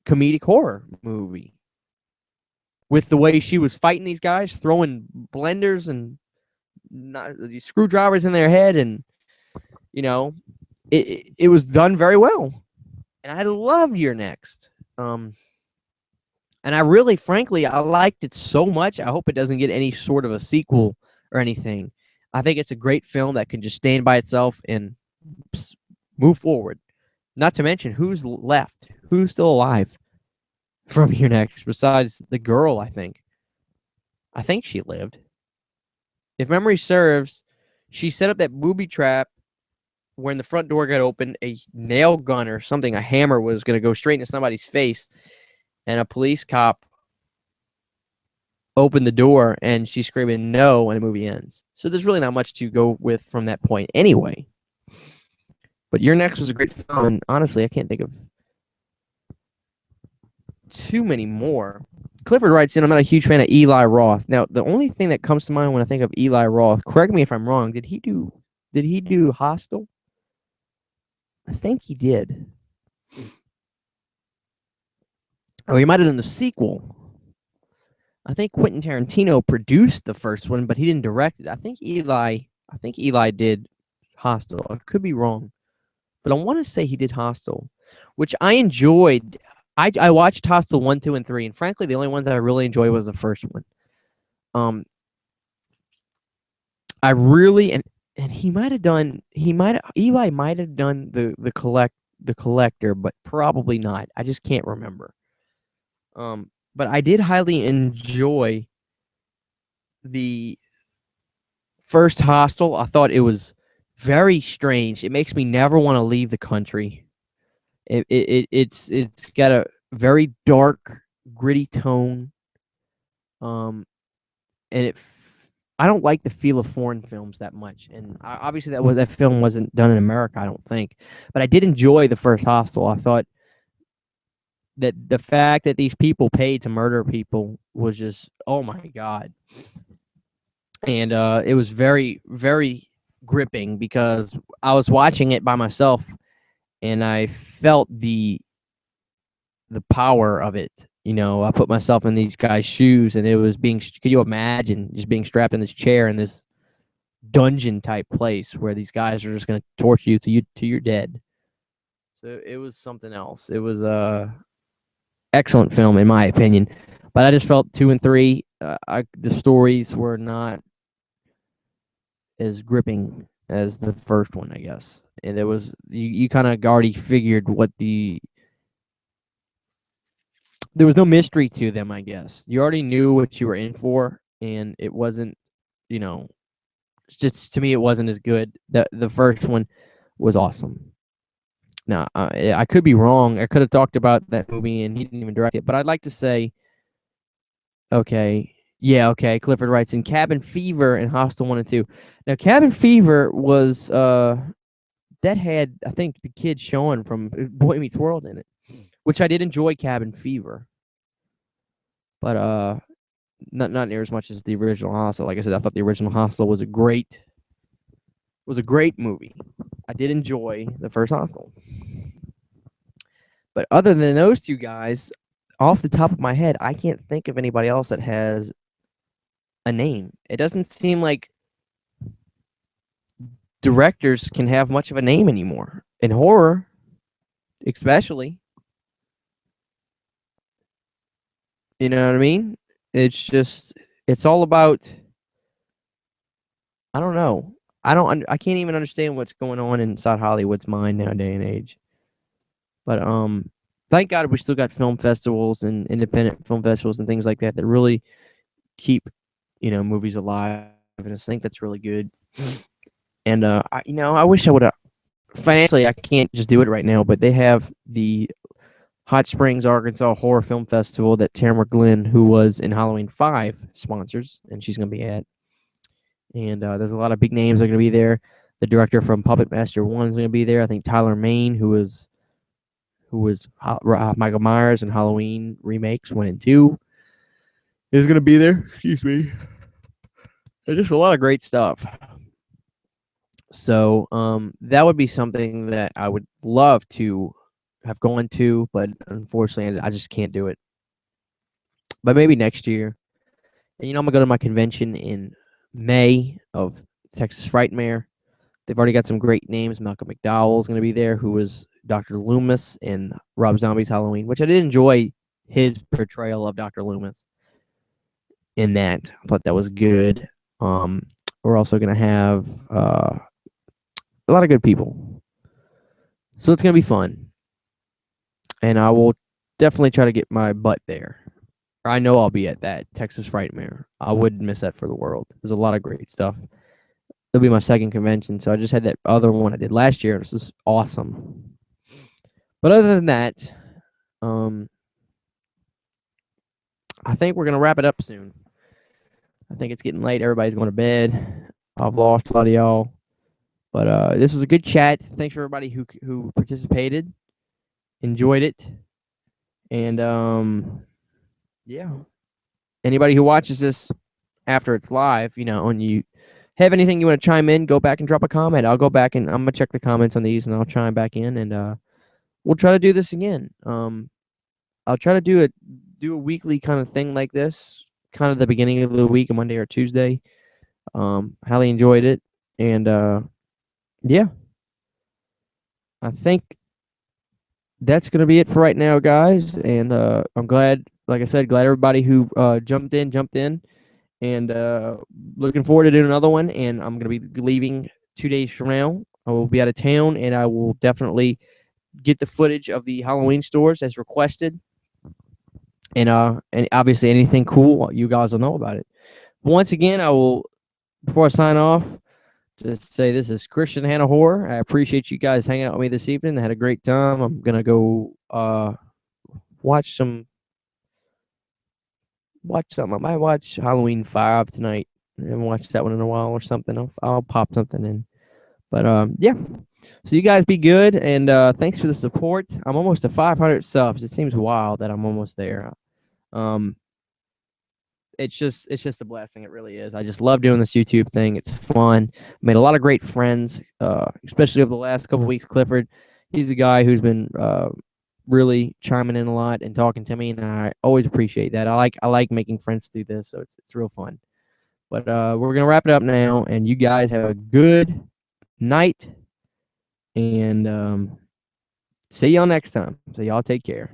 comedic horror movie with the way she was fighting these guys, throwing blenders and screwdrivers in their head, and you know, it was done very well. And I loved You're Next. And I really, frankly, I liked it so much. I hope it doesn't get any sort of a sequel or anything. I think it's a great film that can just stand by itself and move forward. Not to mention who's left, who's still alive from You're Next besides the girl. I think she lived. If memory serves, she set up that booby trap when the front door got opened. A nail gun or something, a hammer, was going to go straight into somebody's face, and a police cop opened the door, and she's screaming no, and the movie ends. So there's really not much to go with from that point anyway. But You're Next was a great film, and honestly, I can't think of too many more. Clifford writes in, I'm not a huge fan of Eli Roth. Now, the only thing that comes to mind when I think of Eli Roth, correct me if I'm wrong, did he do Hostel? I think he did. Or he might have done the sequel. I think Quentin Tarantino produced the first one, but he didn't direct it. I think Eli did Hostel. I could be wrong, but I want to say he did Hostel, which I enjoyed. I watched Hostel 1, 2, and 3, and frankly, the only ones that I really enjoyed was the first one. I really and Eli might have done the Collector, but probably not. I just can't remember. But I did highly enjoy the first Hostel. I thought it was very strange. It makes me never want to leave the country. It's got a very dark, gritty tone. And I don't like the feel of foreign films that much. And obviously that film wasn't done in America, I don't think. But I did enjoy the first Hostel. I thought that the fact that these people paid to murder people was just, oh my God. And it was very, very gripping because I was watching it by myself and I felt the power of it. You know, I put myself in these guys' shoes, and it was could you imagine just being strapped in this chair in this dungeon type place where these guys are just going to torture you till you're dead. So it was something else. It was excellent film in my opinion, but I just felt 2 and 3, the stories were not as gripping as the first one, I guess. And it was you kind of already figured what the there was no mystery to them, I guess. You already knew what you were in for, and it wasn't, you know, just to me, it wasn't as good. The first one was awesome. Now, I could be wrong. I could have talked about that movie, and he didn't even direct it. But I'd like to say, okay, yeah, okay. Clifford writes in Cabin Fever and Hostel 1 and 2. Now, Cabin Fever was that had, I think, the kid Sean from Boy Meets World in it, which I did enjoy Cabin Fever, but not near as much as the original Hostel. Like I said, I thought the original Hostel was a great movie. I did enjoy the first Hostel. But other than those two guys, off the top of my head, I can't think of anybody else that has a name. It doesn't seem like directors can have much of a name anymore. In horror, especially. You know what I mean? It's just, it's all about, I don't know. I can't even understand what's going on inside Hollywood's mind now, day and age. But thank God we still got film festivals and independent film festivals and things like that that really keep, movies alive. And I think that's really good. And I wish I would have, financially I can't just do it right now, but they have the Hot Springs, Arkansas Horror Film Festival that Tamara Glenn, who was in Halloween 5, sponsors, and she's going to be at. And there's a lot of big names that are going to be there. The director from Puppet Master 1 is going to be there. I think Tyler Mane, who was Michael Myers in Halloween remakes 1 and 2, is going to be there. Excuse me. There's just a lot of great stuff. So that would be something that I would love to have gone to, but unfortunately, I just can't do it. But maybe next year. And I'm gonna go to my convention in May of Texas Frightmare. They've already got some great names. Malcolm McDowell is gonna be there, who was Dr. Loomis in Rob Zombie's Halloween, which I did enjoy his portrayal of Dr. Loomis in that. I thought that was good. We're also gonna have a lot of good people, so it's gonna be fun. And I will definitely try to get my butt there. I know I'll be at that Texas Frightmare. I wouldn't miss that for the world. There's a lot of great stuff. It'll be my second convention, so I just had that other one I did last year. This is awesome. But other than that, I think we're gonna wrap it up soon. I think it's getting late. Everybody's going to bed. I've lost a lot of y'all, but this was a good chat. Thanks for everybody who participated. Enjoyed it. And yeah. Anybody who watches this after it's live, and you have anything you want to chime in, go back and drop a comment. I'll go back and I'm gonna check the comments on these and I'll chime back in, and we'll try to do this again. I'll try to do a weekly kind of thing like this, kind of the beginning of the week, a Monday or Tuesday. Highly enjoyed it, and yeah. I think that's going to be it for right now, guys. And I'm glad, like I said, glad everybody who jumped in, and looking forward to doing another one. And I'm going to be leaving 2 days from now. I will be out of town, and I will definitely get the footage of the Halloween stores as requested. And obviously anything cool, you guys will know about it. Once again, I will, before I sign off, just say this is Christian Hannah Horror. I appreciate you guys hanging out with me this evening. I had a great time. I'm gonna go watch something. I might watch Halloween 5 tonight. I haven't watched that one in a while or something. I'll pop something in. But yeah. So you guys be good, and thanks for the support. I'm almost to 500 subs. It seems wild that I'm almost there. It's just a blessing. It really is. I just love doing this YouTube thing. It's fun. Made a lot of great friends, especially over the last couple of weeks. Clifford, he's a guy who's been really chiming in a lot and talking to me, and I always appreciate that. I like making friends through this, so it's real fun. But we're gonna wrap it up now, and you guys have a good night, and see y'all next time. So y'all take care.